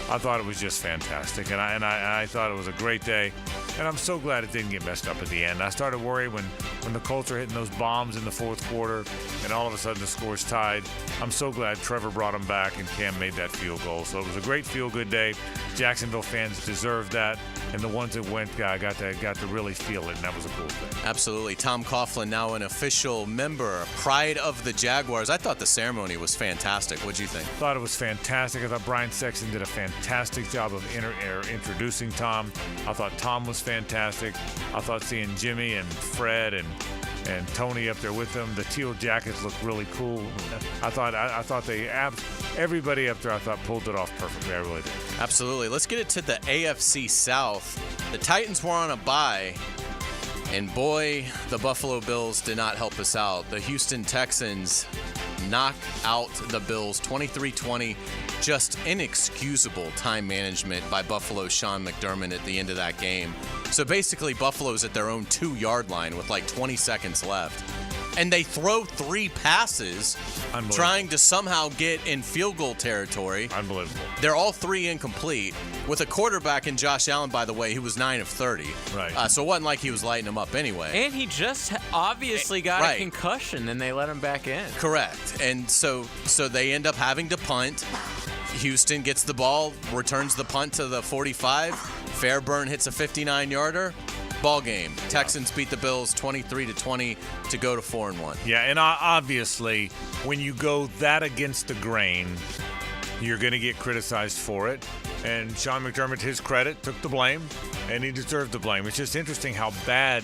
I thought it was just fantastic, and I thought it was a great day. And I'm so glad it didn't get messed up at the end. I started worrying when the Colts were hitting those bombs in the fourth quarter, and all of a sudden the score's tied. I'm so glad Trevor brought them back and Cam made that field goal. So it was a great feel-good day. Jacksonville fans deserved that, and the ones that went got to really feel it, and that was a cool thing. Absolutely. Tom Coughlin, now an official member, pride of the Jaguars. I thought the ceremony was fantastic. What'd you think? I thought it was fantastic. I thought Brian Sexton did a fantastic job of introducing Tom. I thought Tom was fantastic. I thought seeing Jimmy and Fred and Tony up there with them, the teal jackets looked really cool. I thought everybody up there, I thought, pulled it off perfectly. I really did. Absolutely. Let's get it to the AFC South. The Titans were on a bye, and boy, the Buffalo Bills did not help us out. The Houston Texans knock out the Bills 23-20. Just inexcusable time management by Buffalo's Sean McDermott at the end of that game. So basically, Buffalo's at their own 2-yard line with like 20 seconds left. And they throw 3 passes trying to somehow get in field goal territory. Unbelievable. They're all 3 incomplete with a quarterback in Josh Allen, by the way, who was 9 of 30. Right. So it wasn't like he was lighting them up anyway. And he just obviously got a concussion, and they let him back in. Correct. And so they end up having to punt. Houston gets the ball, returns the punt to the 45. Fairburn hits a 59-yarder. Ball game. Texans beat the Bills 23-20 to go to 4-1. Yeah, and obviously, when you go that against the grain, you're going to get criticized for it. And Sean McDermott, to his credit, took the blame, and he deserved the blame. It's just interesting how bad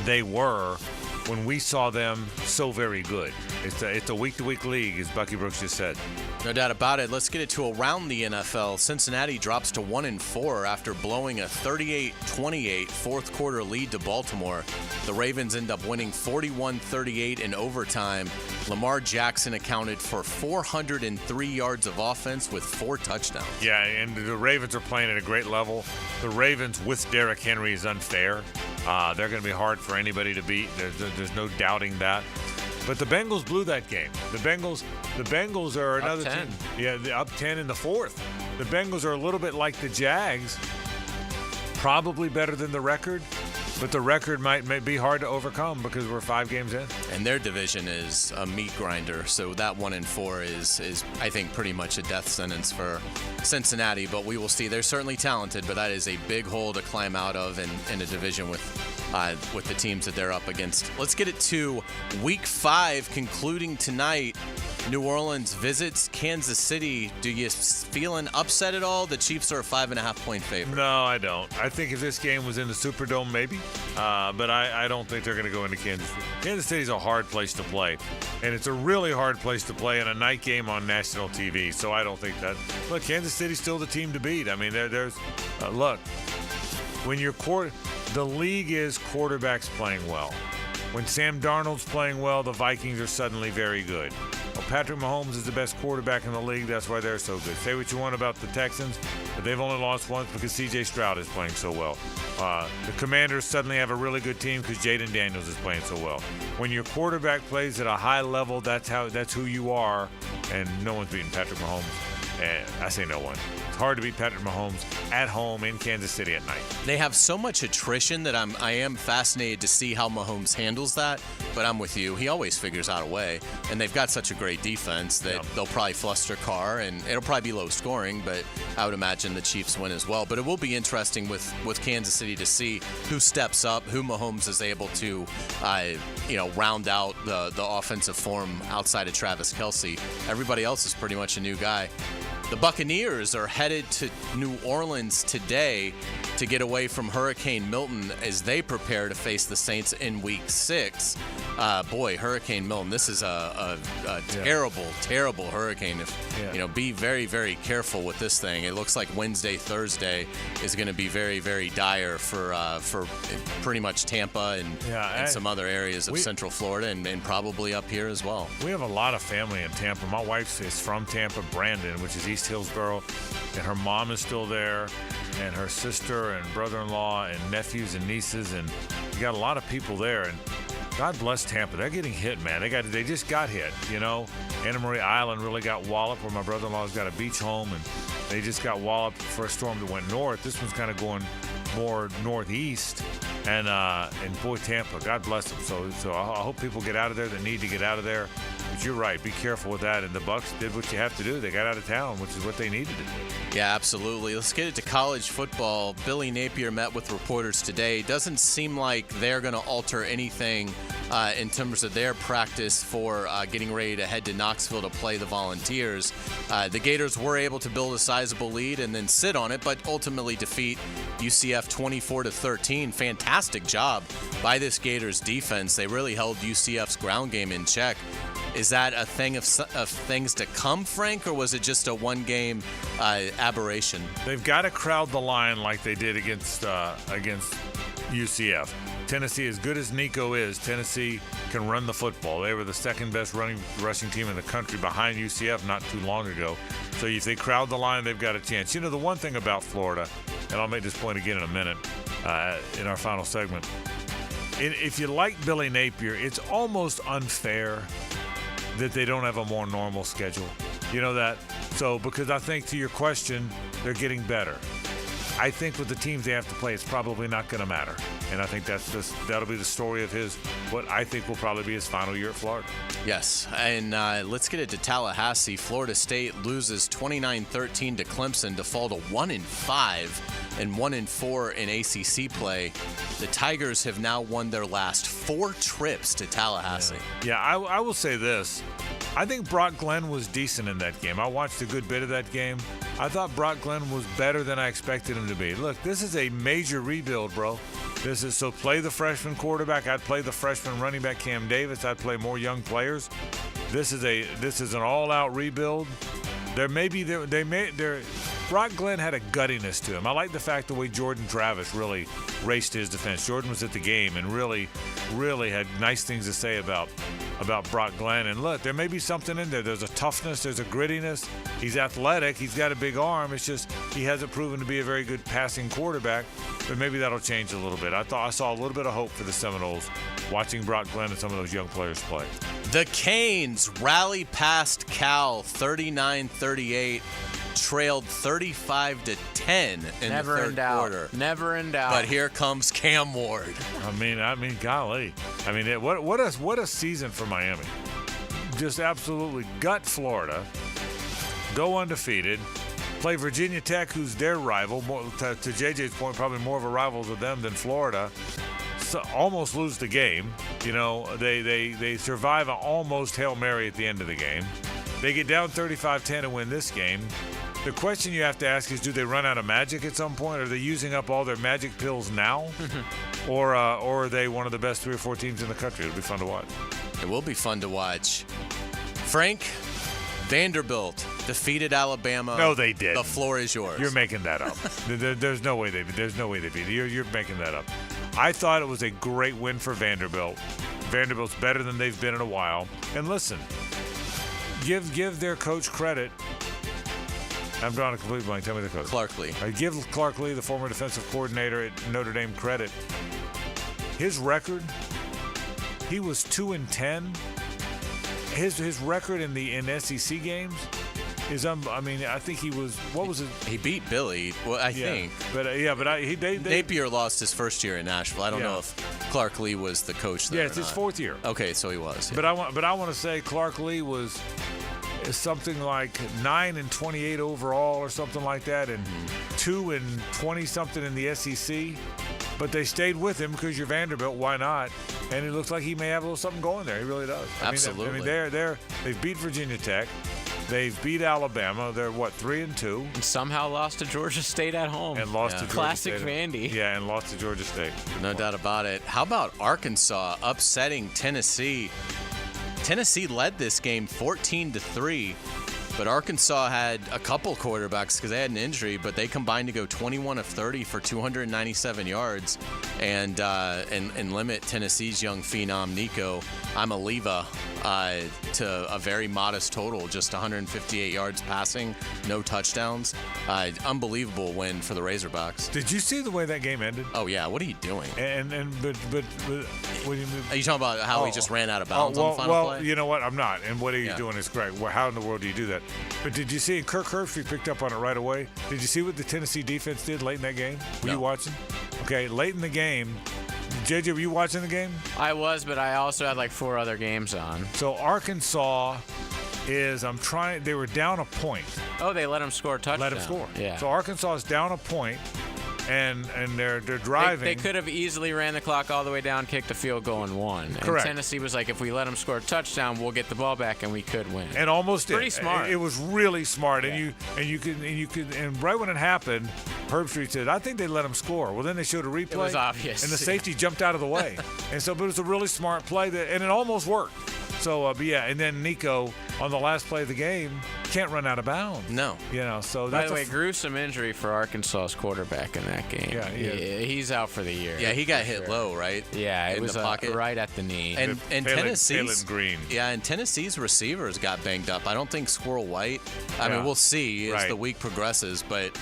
they were when we saw them so very good. It's a week-to-week league, as Bucky Brooks just said. No doubt about it. Let's get it to around the NFL. Cincinnati drops to 1-4 after blowing a 38-28 fourth quarter lead to Baltimore. The Ravens end up winning 41-38 in overtime. Lamar Jackson accounted for 403 yards of offense with 4 touchdowns. Yeah, and the Ravens are playing at a great level. The Ravens with Derrick Henry is unfair. They're going to be hard for anybody to beat. There's no doubting that. But the Bengals blew that game. The Bengals are another team. Yeah, up 10 in the fourth. The Bengals are a little bit like the Jags. Probably better than the record. But the record might be hard to overcome because we're 5 games in. And their division is a meat grinder, so that 1-4 is I think pretty much a death sentence for Cincinnati. But we will see. They're certainly talented, but that is a big hole to climb out of in a division with the teams that they're up against. Let's get it to Week 5 concluding tonight. New Orleans visits Kansas City. Do you feel an upset at all? The Chiefs are a 5.5-point favorite. No, I don't. I think if this game was in the Superdome, maybe. But I don't think they're going to go into Kansas City. Kansas City's a hard place to play. And it's a really hard place to play in a night game on national TV. So I don't think that. Look, Kansas City's still the team to beat. I mean, there's look, when you're the league is quarterbacks playing well. When Sam Darnold's playing well, the Vikings are suddenly very good. Well, Patrick Mahomes is the best quarterback in the league. That's why they're so good. Say what you want about the Texans, but they've only lost once because C.J. Stroud is playing so well. The Commanders suddenly have a really good team because Jaden Daniels is playing so well. When your quarterback plays at a high level, that's who you are, and no one's beating Patrick Mahomes. I say no one. It's hard to beat Patrick Mahomes at home in Kansas City at night. They have so much attrition that I am fascinated to see how Mahomes handles that, but I'm with you. He always figures out a way, and they've got such a great defense that they'll probably fluster Carr, and it'll probably be low scoring, but I would imagine the Chiefs win as well. But it will be interesting with Kansas City to see who steps up, who Mahomes is able to round out the offensive form outside of Travis Kelce. Everybody else is pretty much a new guy. The Buccaneers are headed to New Orleans today to get away from Hurricane Milton as they prepare to face the Saints in Week 6. Hurricane Milton, this is a terrible, terrible hurricane. Be very, very careful with this thing. It looks like Wednesday, Thursday is going to be very, very dire for pretty much Tampa and some other areas of Central Florida and probably up here as well. We have a lot of family in Tampa. My wife is from Tampa, Brandon, which is East Hillsboro, and her mom is still there, and her sister and brother-in-law and nephews and nieces, and you got a lot of people there. And God bless Tampa. They're getting hit, man. They just got hit. Anna Marie Island really got walloped, where my brother-in-law's got a beach home, and they just got walloped for a storm that went north. This one's kind of going more northeast, and boy, Tampa, God bless them. So I hope people get out of there that need to get out of there. But you're right. Be careful with that. And the Bucs did what you have to do. They got out of town, which is what they needed to do. Yeah, absolutely. Let's get it to college football. Billy Napier met with reporters today. Doesn't seem like they're going to alter anything in terms of their practice for getting ready to head to Knoxville to play the Volunteers. The Gators were able to build a sizable lead and then sit on it, but ultimately defeat UCF 24-13. Fantastic job by this Gators defense. They really held UCF's ground game in check. Is that a thing of things to come, Frank, or was it just a one-game aberration? They've got to crowd the line like they did against UCF. Tennessee, as good as Nico is, Tennessee can run the football. They were the second-best rushing team in the country behind UCF not too long ago. So if they crowd the line, they've got a chance. The one thing about Florida, and I'll make this point again in a minute in our final segment, if you like Billy Napier, it's almost unfair that they don't have a more normal schedule. You know that? So, because I think to your question, they're getting better. I think with the teams they have to play, it's probably not going to matter. And I think that'll be the story of what I think will probably be his final year at Florida. Yes, and let's get it to Tallahassee. Florida State loses 29-13 to Clemson to fall to 1-5 and 1-4 in ACC play. The Tigers have now won their last 4 trips to Tallahassee. Yeah, I will say this. I think Brock Glenn was decent in that game. I watched a good bit of that game. I thought Brock Glenn was better than I expected him to be. Look, this is a major rebuild, bro. So play the freshman quarterback. I'd play the freshman running back Cam Davis. I'd play more young players. This is an all-out rebuild. Brock Glenn had a guttiness to him. I like the fact the way Jordan Travis really raced his defense. Jordan was at the game and really had nice things to say about Brock Glenn. And look, there may be something in there. There's a toughness. There's a grittiness. He's athletic. He's got a big arm. It's just he hasn't proven to be a very good passing quarterback. But maybe that'll change a little bit. I saw a little bit of hope for the Seminoles watching Brock Glenn and some of those young players play. The Canes rally past Cal 39-38. Trailed 35-10 in the third quarter. Never in doubt. But here comes Cam Ward. I mean, golly. I mean, what a season for Miami. Just absolutely gut Florida. Go undefeated. Play Virginia Tech, who's their rival. To JJ's point, probably more of a rival to them than Florida. So almost lose the game. You know, they survive an almost Hail Mary at the end of the game. They get down 35-10 and win this game. The question you have to ask is, do they run out of magic at some point? Are they using up all their magic pills now? Or are they one of the best 3 or 4 teams in the country? It'll be fun to watch. It will be fun to watch. Frank, Vanderbilt defeated Alabama. No, they did. The floor is yours. You're making that up. There's no way they beat it. You're making that up. I thought it was a great win for Vanderbilt. Vanderbilt's better than they've been in a while. And listen, give their coach credit. I'm drawing a complete blank. Tell me the coach. Clark Lee. I give Clark Lee, the former defensive coordinator at Notre Dame, credit. His record, he was 2-10. His record in SEC games is I think he was. What was it? He beat Billy. Well, I think. But Napier lost his first year in Nashville. I don't know if Clark Lee was the coach there. Yeah, it's his 4th year. Okay, so he was. Yeah. But I want to say Clark Lee was something like 9-28 overall or something like that, and 2-20 something in the SEC. But they stayed with him because you're Vanderbilt. Why not? And it looks like he may have a little something going there. He really does. Absolutely. They've beat Virginia Tech. They've beat Alabama. They're 3-2. And somehow lost to Georgia State at home. And lost to Georgia Classic State. Vandy. Yeah, and lost to Georgia State. No doubt about it. How about Arkansas upsetting Tennessee? Tennessee led this game 14-3, but Arkansas had a couple quarterbacks because they had an injury, but they combined to go 21 of 30 for 297 yards and limit Tennessee's young phenom Nico Amaliva to a very modest total, just 158 yards passing, no touchdowns. Unbelievable win for the Razorbacks. Did you see the way that game ended? Oh yeah, what are you doing? But what do you mean? Are you talking about how he just ran out of bounds on the final play? You know what? I'm not. And what are you doing is great. Well, how in the world do you do that? But did you see Kirk Herbstreit picked up on it right away? Did you see what the Tennessee defense did late in that game? Were you watching? Okay, late in the game. JJ, were you watching the game? I was, but I also had like 4 other games on. So Arkansas they were down a point. Oh, they let them score a touchdown. Let them score. Yeah. So Arkansas is down a point. And they're driving. They could have easily ran the clock all the way down, kicked the field goal, and won. Correct. And Tennessee was like, if we let them score a touchdown, we'll get the ball back and we could win. And almost did. Pretty smart. It was really smart. Yeah. And right when it happened, Herbstreit said, I think they let him score. Well, then they showed a replay. It was obvious. And the safety jumped out of the way. And so, but it was a really smart play and it almost worked. So, and then Nico on the last play of the game can't run out of bounds. No. So by the way, gruesome injury for Arkansas's quarterback in that game. Yeah, he's out for the year. Yeah, he got hit low, right? Yeah, it was the pocket. Right at the knee. And Tennessee's Green. Yeah, and Tennessee's receivers got banged up. I don't think Squirrel White. I mean, we'll see as the week progresses, but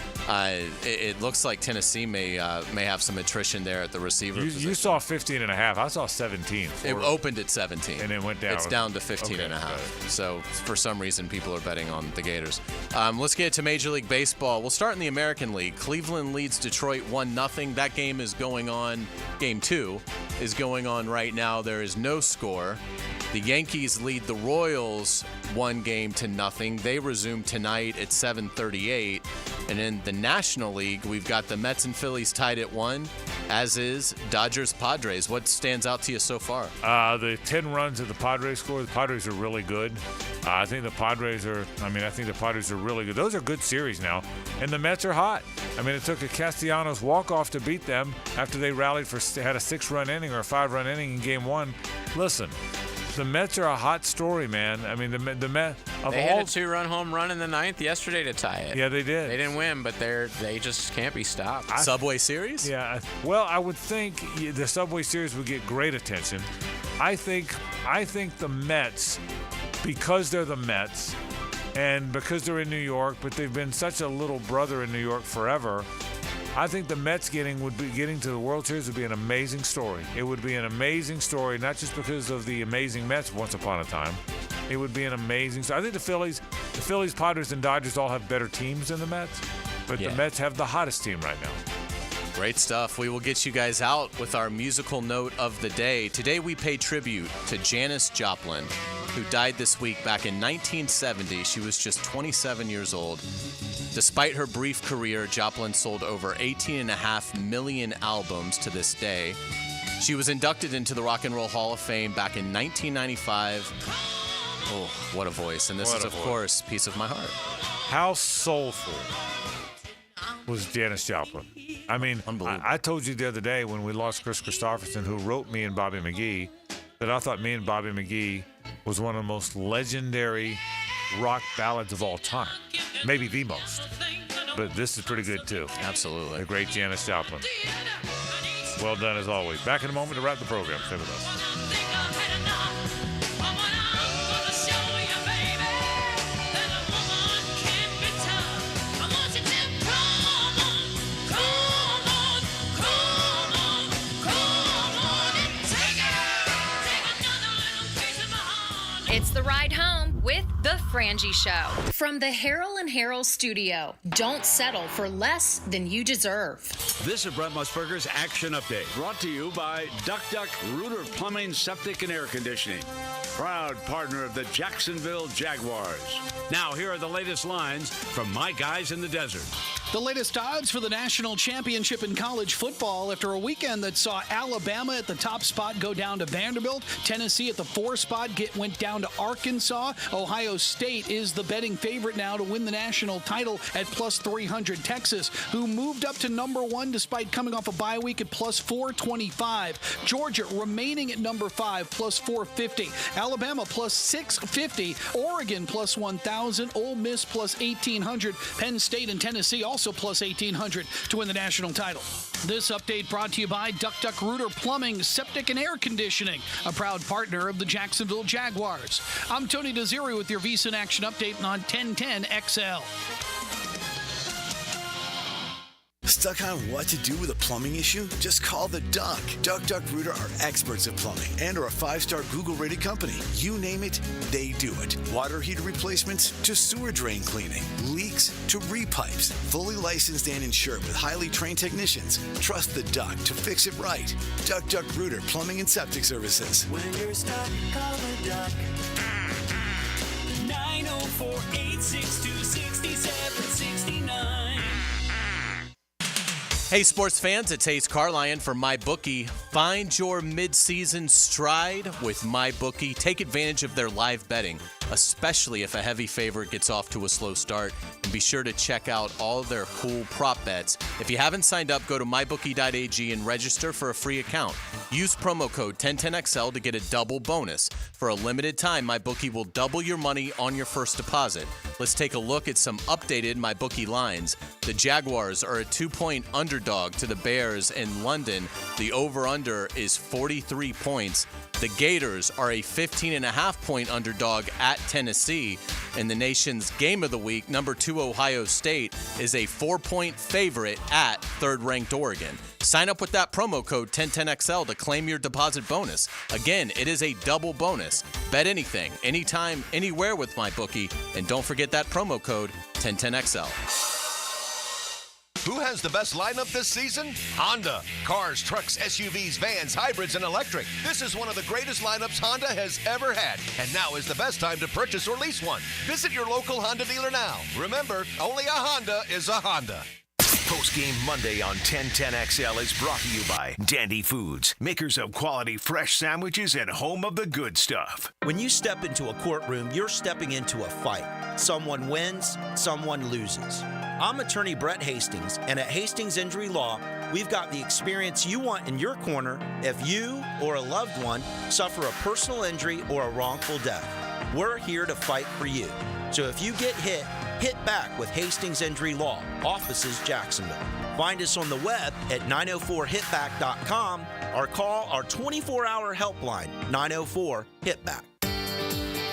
it looks like Tennessee may have some attrition there at the receiver position. You saw 15.5. I saw 17. It opened at 17. And it went down. It's down to 15.5. So for some reason, people are betting on the Gators. Let's get to Major League Baseball. We'll start in the American League. Cleveland leads Detroit 1-0. That game is going on. Game 2 is going on right now. There is no score. The Yankees lead the Royals 1-0. They resume tonight at 7:38. And in the National League, we've got the Mets and Phillies tied at 1, as is Dodgers-Padres. What stands out to you so far? The 10 runs that the Padres score. The Padres are really good. I think the Padres are really good. Those are good series now. And the Mets are hot. I mean, it took a Castellanos walk-off to beat them after they rallied had a 6-run inning or a 5-run inning in Game 1. Listen, The Mets are a hot story, man. I mean, the Mets of They all. had a 2-run home run in the 9th yesterday to tie it. Yeah, they did. They didn't win, but they just can't be stopped. Subway Series? Yeah. Well, I would think the Subway Series would get great attention. I think the Mets, because they're the Mets, and because they're in New York, but they've been such a little brother in New York forever. I think the Mets getting to the World Series would be an amazing story. It would be an amazing story, not just because of the amazing Mets once upon a time. It would be an amazing story. I think the Phillies, Padres, and Dodgers all have better teams than the Mets, but the Mets have the hottest team right now. Great stuff. We will get you guys out with our musical note of the day. Today we pay tribute to Janis Joplin, who died this week back in 1970. She was just 27 years old. Despite her brief career, Joplin sold over 18.5 million albums to this day. She was inducted into the Rock and Roll Hall of Fame back in 1995. Oh, what a voice. And this is, of course, Piece of My Heart. How soulful was Janis Joplin? I mean, I told you the other day when we lost Chris Christopherson, who wrote Me and Bobby McGee, that I thought Me and Bobby McGee was one of the most legendary rock ballads of all time. Maybe the most. But this is pretty good, too. Absolutely. The great Janis Joplin. Well done, as always. Back in a moment to wrap the program. Stay with us. It's the ride home with The Frangie Show. From the Harold and Harold studio, don't settle for less than you deserve. This is Brent Musburger's Action Update, brought to you by Duck Rooter Plumbing, Septic, and Air Conditioning, proud partner of the Jacksonville Jaguars. Now, here are the latest lines from my guys in the desert. The latest odds for the national championship in college football after a weekend that saw Alabama at the top spot go down to Vanderbilt. Tennessee at the 4 spot went down to Arkansas. Ohio State is the betting favorite now to win the national title at plus 300. Texas, who moved up to number 1 despite coming off a bye week at plus 425. Georgia remaining at number 5, plus 450. Alabama plus 650. Oregon plus 1,000. Ole Miss plus 1,800. Penn State and Tennessee also plus 1,800 to win the national title. This update brought to you by Duck Rooter Plumbing, Septic, and Air Conditioning, a proud partner of the Jacksonville Jaguars. I'm Tony Desiri with your VSiN Action Update on 1010 XL. Stuck on what to do with a plumbing issue? Just call the Duck. Duck Rooter are experts at plumbing and are a 5-star Google-rated company. You name it, they do it. Water heater replacements to sewer drain cleaning, leaks to repipes. Fully licensed and insured with highly trained technicians. Trust the Duck to fix it right. Duck Rooter Plumbing and Septic Services. When you're stuck, call the Duck. 904-862-6769. Hey, sports fans, it's Hays Carlyon for MyBookie. Find your mid-season stride with MyBookie. Take advantage of their live betting, especially if a heavy favorite gets off to a slow start. And be sure to check out all their cool prop bets. If you haven't signed up, go to mybookie.ag and register for a free account. Use promo code 1010XL to get a double bonus. For a limited time, MyBookie will double your money on your first deposit. Let's take a look at some updated MyBookie lines. The Jaguars are a 2-point underdog to the Bears in London. The over-under is 43 points. The Gators are a 15.5-point underdog at Tennessee. And the nation's game of the week, number 2 Ohio State, is a 4-point favorite at third-ranked Oregon. Sign up with that promo code 1010XL to claim your deposit bonus. Again, it is a double bonus. Bet anything, anytime, anywhere with MyBookie. And don't forget that promo code 1010XL. Who has the best lineup this season? Honda. Cars, trucks, SUVs, vans, hybrids, and electric. This is one of the greatest lineups Honda has ever had. And now is the best time to purchase or lease one. Visit your local Honda dealer now. Remember, only a Honda is a Honda. Post-game Monday on 1010XL is brought to you by Dandy Foods, makers of quality fresh sandwiches and home of the good stuff. When you step into a courtroom, you're stepping into a fight. Someone wins, someone loses. I'm attorney Brett Hastings, and at Hastings Injury Law, we've got the experience you want in your corner if you or a loved one suffer a personal injury or a wrongful death. We're here to fight for you. So if you get hit, hit back with Hastings Injury Law, offices Jacksonville. Find us on the web at 904hitback.com or call our 24-hour helpline, 904-HITBACK.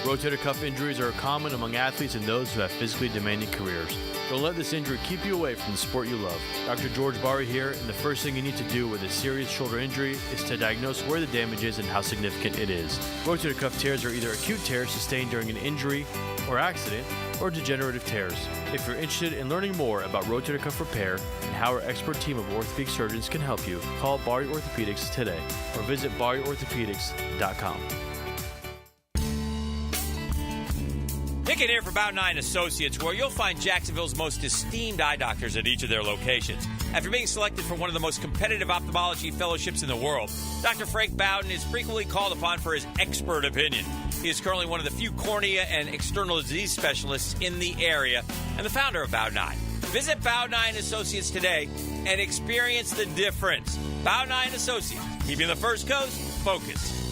Rotator cuff injuries are common among athletes and those who have physically demanding careers. Don't let this injury keep you away from the sport you love. Dr. George Barry here, and the first thing you need to do with a serious shoulder injury is to diagnose where the damage is and how significant it is. Rotator cuff tears are either acute tears sustained during an injury or accident, or degenerative tears. If you're interested in learning more about rotator cuff repair and how our expert team of orthopedic surgeons can help you, call Barry Orthopedics today or visit barryorthopedics.com. Nick in here for Bow 9 Associates, where you'll find Jacksonville's most esteemed eye doctors at each of their locations. After being selected for one of the most competitive ophthalmology fellowships in the world, Dr. Frank Bowden is frequently called upon for his expert opinion. He is currently one of the few cornea and external disease specialists in the area and the founder of Bow 9. Visit Bow 9 Associates today and experience the difference. Bow 9 Associates, keeping the First Coast focused.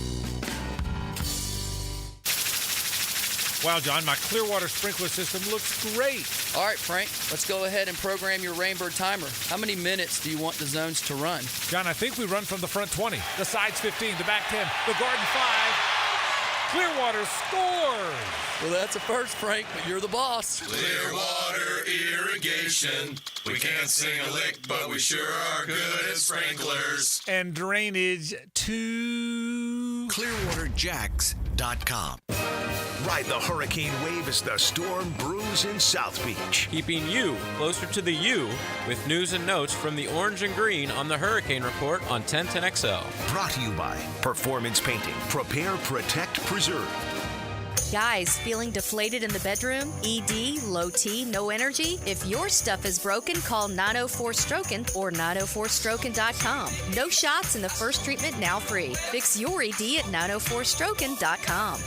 Wow, John, my Clearwater sprinkler system looks great. All right, Frank, let's go ahead and program your Rainbird timer. How many minutes do you want the zones to run? John, I think we run from the front 20, the sides 15, the back 10, the garden 5. Clearwater scores! Well, that's a first, Frank, but you're the boss. Clearwater irrigation. We can't sing a lick, but we sure are good at sprinklers. And drainage to ClearwaterJacks.com. Ride the hurricane wave as the storm brews in South Beach. Keeping you closer to the U with news and notes from the Orange and Green on the Hurricane Report on 1010XL. Brought to you by Performance Painting. Prepare, protect, preserve. Guys, feeling deflated in the bedroom? ED, low T, no energy? If your stuff is broken, call 904-STROKEN or 904stroken.com. No shots and the first treatment now free. Fix your ED at 904stroken.com.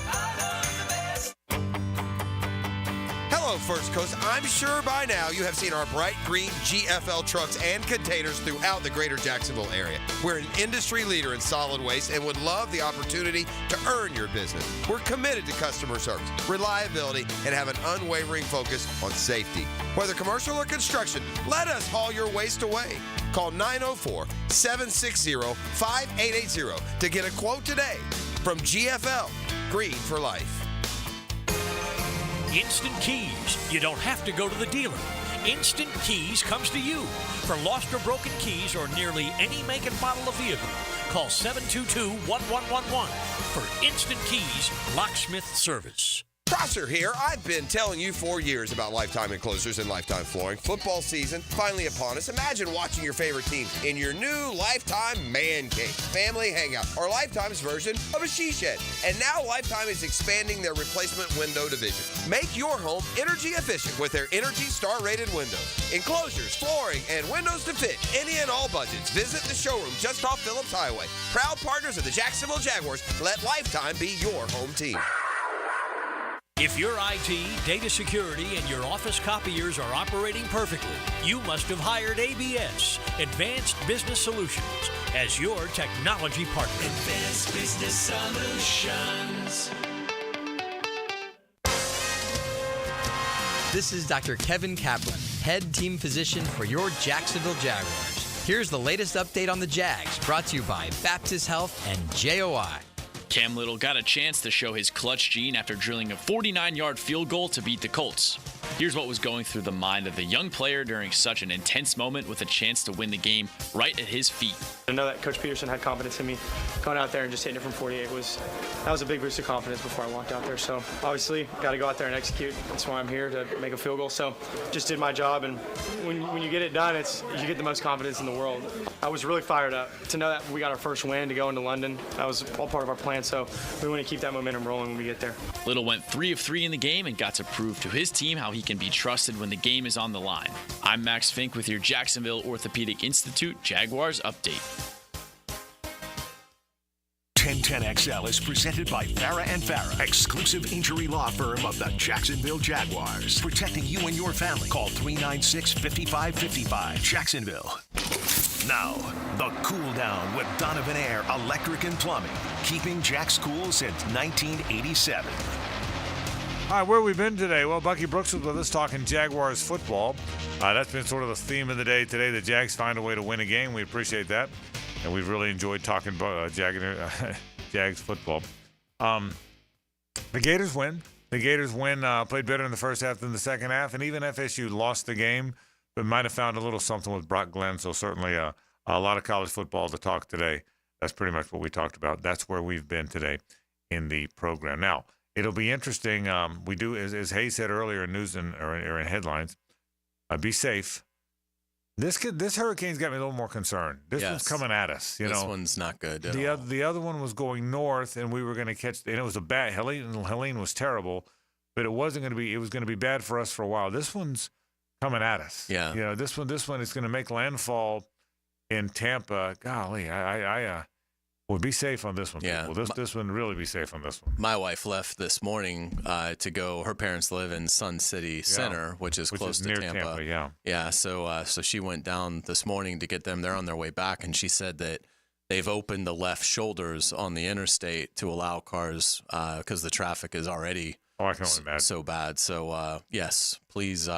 Hello, First Coast. I'm sure by now you have seen our bright green GFL trucks and containers throughout the greater Jacksonville area. We're an industry leader in solid waste and would love the opportunity to earn your business. We're committed to customer service, reliability, and have an unwavering focus on safety. Whether commercial or construction, let us haul your waste away. Call 904-760-5880 to get a quote today. From GFL, Green for Life. Instant Keys. You don't have to go to the dealer. Instant Keys comes to you. For lost or broken keys or nearly any make and model of vehicle, call 722-1111 for Instant Keys locksmith service. Prosser here. I've been telling you for years about Lifetime Enclosures and Lifetime Flooring. Football season finally upon us. Imagine watching your favorite team in your new Lifetime Man Cave, family hangout, or Lifetime's version of a she shed. And now Lifetime is expanding their replacement window division. Make your home energy efficient with their Energy Star rated windows, enclosures, flooring, and windows to fit any and all budgets. Visit the showroom just off Phillips Highway. Proud partners of the Jacksonville Jaguars. Let Lifetime be your home team. If your IT, data security, and your office copiers are operating perfectly, you must have hired ABS, Advanced Business Solutions, as your technology partner. Advanced Business Solutions. This is Dr. Kevin Kaplan, head team physician for your Jacksonville Jaguars. Here's the latest update on the Jags, brought to you by Baptist Health and JOI. Cam Little got a chance to show his clutch gene after drilling a 49-yard field goal to beat the Colts. Here's what was going through the mind of the young player during such an intense moment with a chance to win the game right at his feet. I know that Coach Peterson had confidence in me. Going out there and just hitting it from 48 was a big boost of confidence before I walked out there. So obviously, got to go out there and execute. That's why I'm here, to make a field goal. So just did my job, and when you get it done, you get the most confidence in the world. I was really fired up to know that we got our first win to go into London. That was all part of our plan. So we want to keep that momentum rolling when we get there. Little went 3 of 3 in the game and got to prove to his team how he can be trusted when the game is on the line. I'm Max Fink with your Jacksonville Orthopedic Institute Jaguars update. 1010XL is presented by Farah and Farah, exclusive injury law firm of the Jacksonville Jaguars. Protecting you and your family. Call 396-5555. Jacksonville. Now, the Cool Down with Donovan Air Electric and Plumbing. Keeping Jack's cool since 1987. All right, where have we been today? Well, Bucky Brooks was with us talking Jaguars football. That's been sort of the theme of the day today. The Jags find a way to win a game. We appreciate that. And we've really enjoyed talking Jags football. The Gators win. The Gators played better in the first half than the second half. And even FSU lost the game, but might have found a little something with Brock Glenn. So certainly a lot of college football to talk today. That's pretty much what we talked about. That's where we've been today in the program. Now, it'll be interesting. We do, as Hays said earlier in news or in headlines, be safe. This hurricane's got me a little more concerned. This one's coming at us. This one's not good. The other one was going north, and we were going to catch. And it was a bad. Helene was terrible, but it wasn't going to be. It was going to be bad for us for a while. This one's coming at us. Yeah. This one is going to make landfall in Tampa. Golly, I would be safe on this one. Yeah. People. This one really be safe on this one. My wife left this morning to go. Her parents live in Sun City Center, which is close to near Tampa. Yeah. So she went down this morning to get them. They're on their way back, and she said that they've opened the left shoulders on the interstate to allow cars because the traffic is already so bad. So yes, please,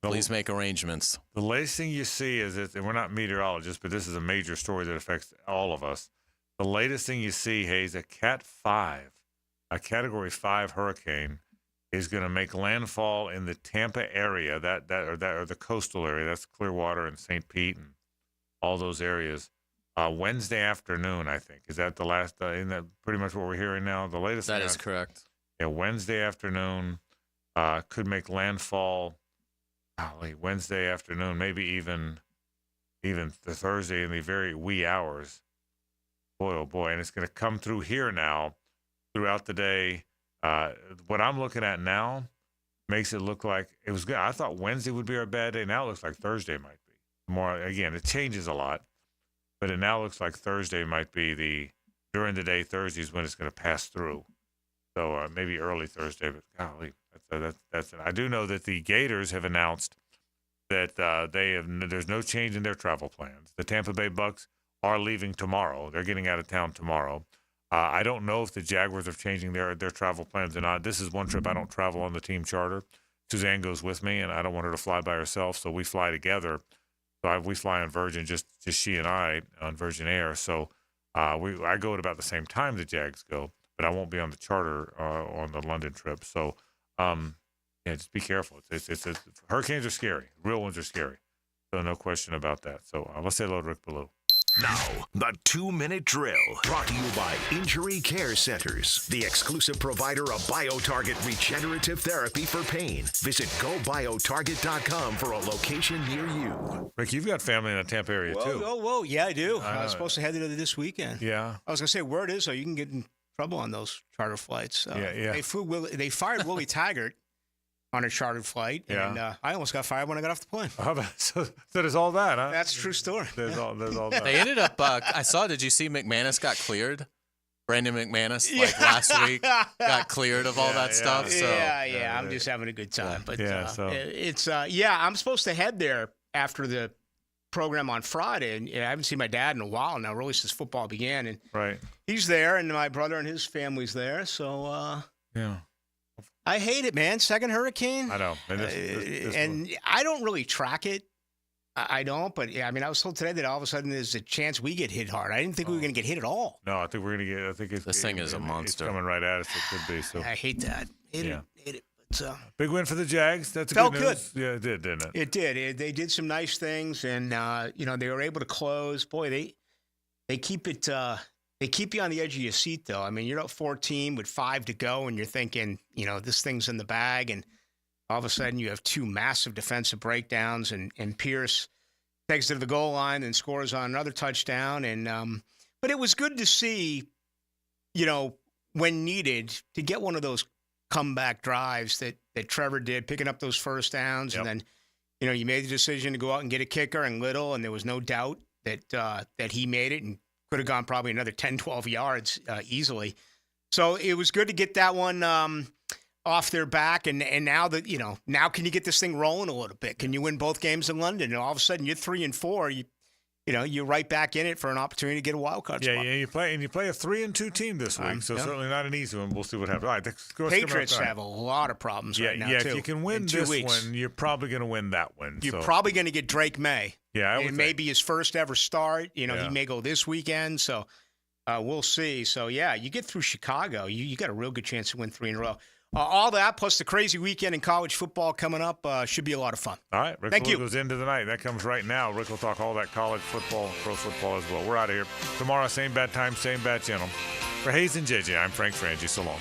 please make arrangements. The latest thing you see is that, and we're not meteorologists, but this is a major story that affects all of us. The latest thing you see, Hays, a Category 5 hurricane is going to make landfall in the Tampa area, or the coastal area. That's Clearwater and St. Pete and all those areas. Wednesday afternoon, I think. Is that the last? Isn't that pretty much what we're hearing now? The latest. That is correct. Yeah, Wednesday afternoon could make landfall. Wednesday afternoon, maybe even the Thursday in the very wee hours. Boy, oh boy, and it's going to come through here now throughout the day. What I'm looking at now makes it look like it was good. I thought Wednesday would be our bad day. Now it looks like Thursday might be. More again, it changes a lot, but it now looks like Thursday might be during the day. Thursday is when it's going to pass through. So maybe early Thursday, but golly. That's it. I do know that the Gators have announced that there's no change in their travel plans. The Tampa Bay Bucks are leaving tomorrow. They're getting out of town tomorrow. I don't know if the Jaguars are changing their travel plans or not. This is one trip I don't travel on the team charter. Suzanne goes with me, and I don't want her to fly by herself, so we fly together. So we fly on Virgin, just she and I on Virgin Air. So I go at about the same time the Jags go, but I won't be on the charter on the London trip. So. Just be careful. It's hurricanes are scary. Real ones are scary. So no question about that. So let's say hello to Rick Ballou. Now, the 2-minute drill, brought to you by Injury Care Centers, the exclusive provider of BioTarget regenerative therapy for pain. Visit GoBioTarget.com for a location near you. Rick, you've got family in the Tampa area, too. Whoa. Yeah, I do. I was supposed to head there this weekend. Yeah. I was going to say, word is, you can get in trouble on those charter flights. Yeah. They fired Willie Taggart on a chartered flight, and I almost got fired when I got off the plane. So there's all that, huh? That's a true story. There's all that. They ended up, did you see McManus got cleared? Brandon McManus, last week, got cleared of all that stuff. So. Yeah, I'm just having a good time. But I'm supposed to head there after the program on Friday, and I haven't seen my dad in a while now, really since football began. And he's there, and my brother and his family's there. So I hate it, man. Second hurricane. I know. And I don't really track it. I don't, but I was told today that all of a sudden there's a chance we get hit hard. I didn't think we were going to get hit at all. No, I think we're going to get. I think this thing is a monster. It's coming right at us. It could be. So I hate that. Hate it. But, big win for the Jags. That's felt good news. Yeah, it did, didn't it? It did. They did some nice things, and they were able to close. Boy, they keep it. They keep you on the edge of your seat, though. You're up 14 with 5 to go, and you're thinking, this thing's in the bag, and all of a sudden you have 2 massive defensive breakdowns, and Pierce takes it to the goal line and scores on another touchdown. And but it was good to see, when needed, to get one of those comeback drives that Trevor did, picking up those first downs, and then, you made the decision to go out and get a kicker and Little, and there was no doubt that he made it, and could have gone probably another 10, 12 yards easily. So it was good to get that one off their back. And now that, now can you get this thing rolling a little bit? Can you win both games in London? And all of a sudden you're 3-4. You're right back in it for an opportunity to get a wild card spot. Yeah, you play a 3-2 team this week, so certainly not an easy one. We'll see what happens. All right, Patriots have a lot of problems right now, too. If you can win this one, you're probably going to win that one. You're probably going to get Drake May. Yeah, it may be his first ever start. He may go this weekend, so we'll see. So, yeah, you get through Chicago, you got a real good chance to win 3 in a row. All that, plus the crazy weekend in college football coming up, should be a lot of fun. All right, Rick Thank you. goes into the night. That comes right now. Rick will talk all that college football, pro football as well. We're out of here. Tomorrow, same bad time, same bad channel. For Hays and JJ, I'm Frank Frangie. So long.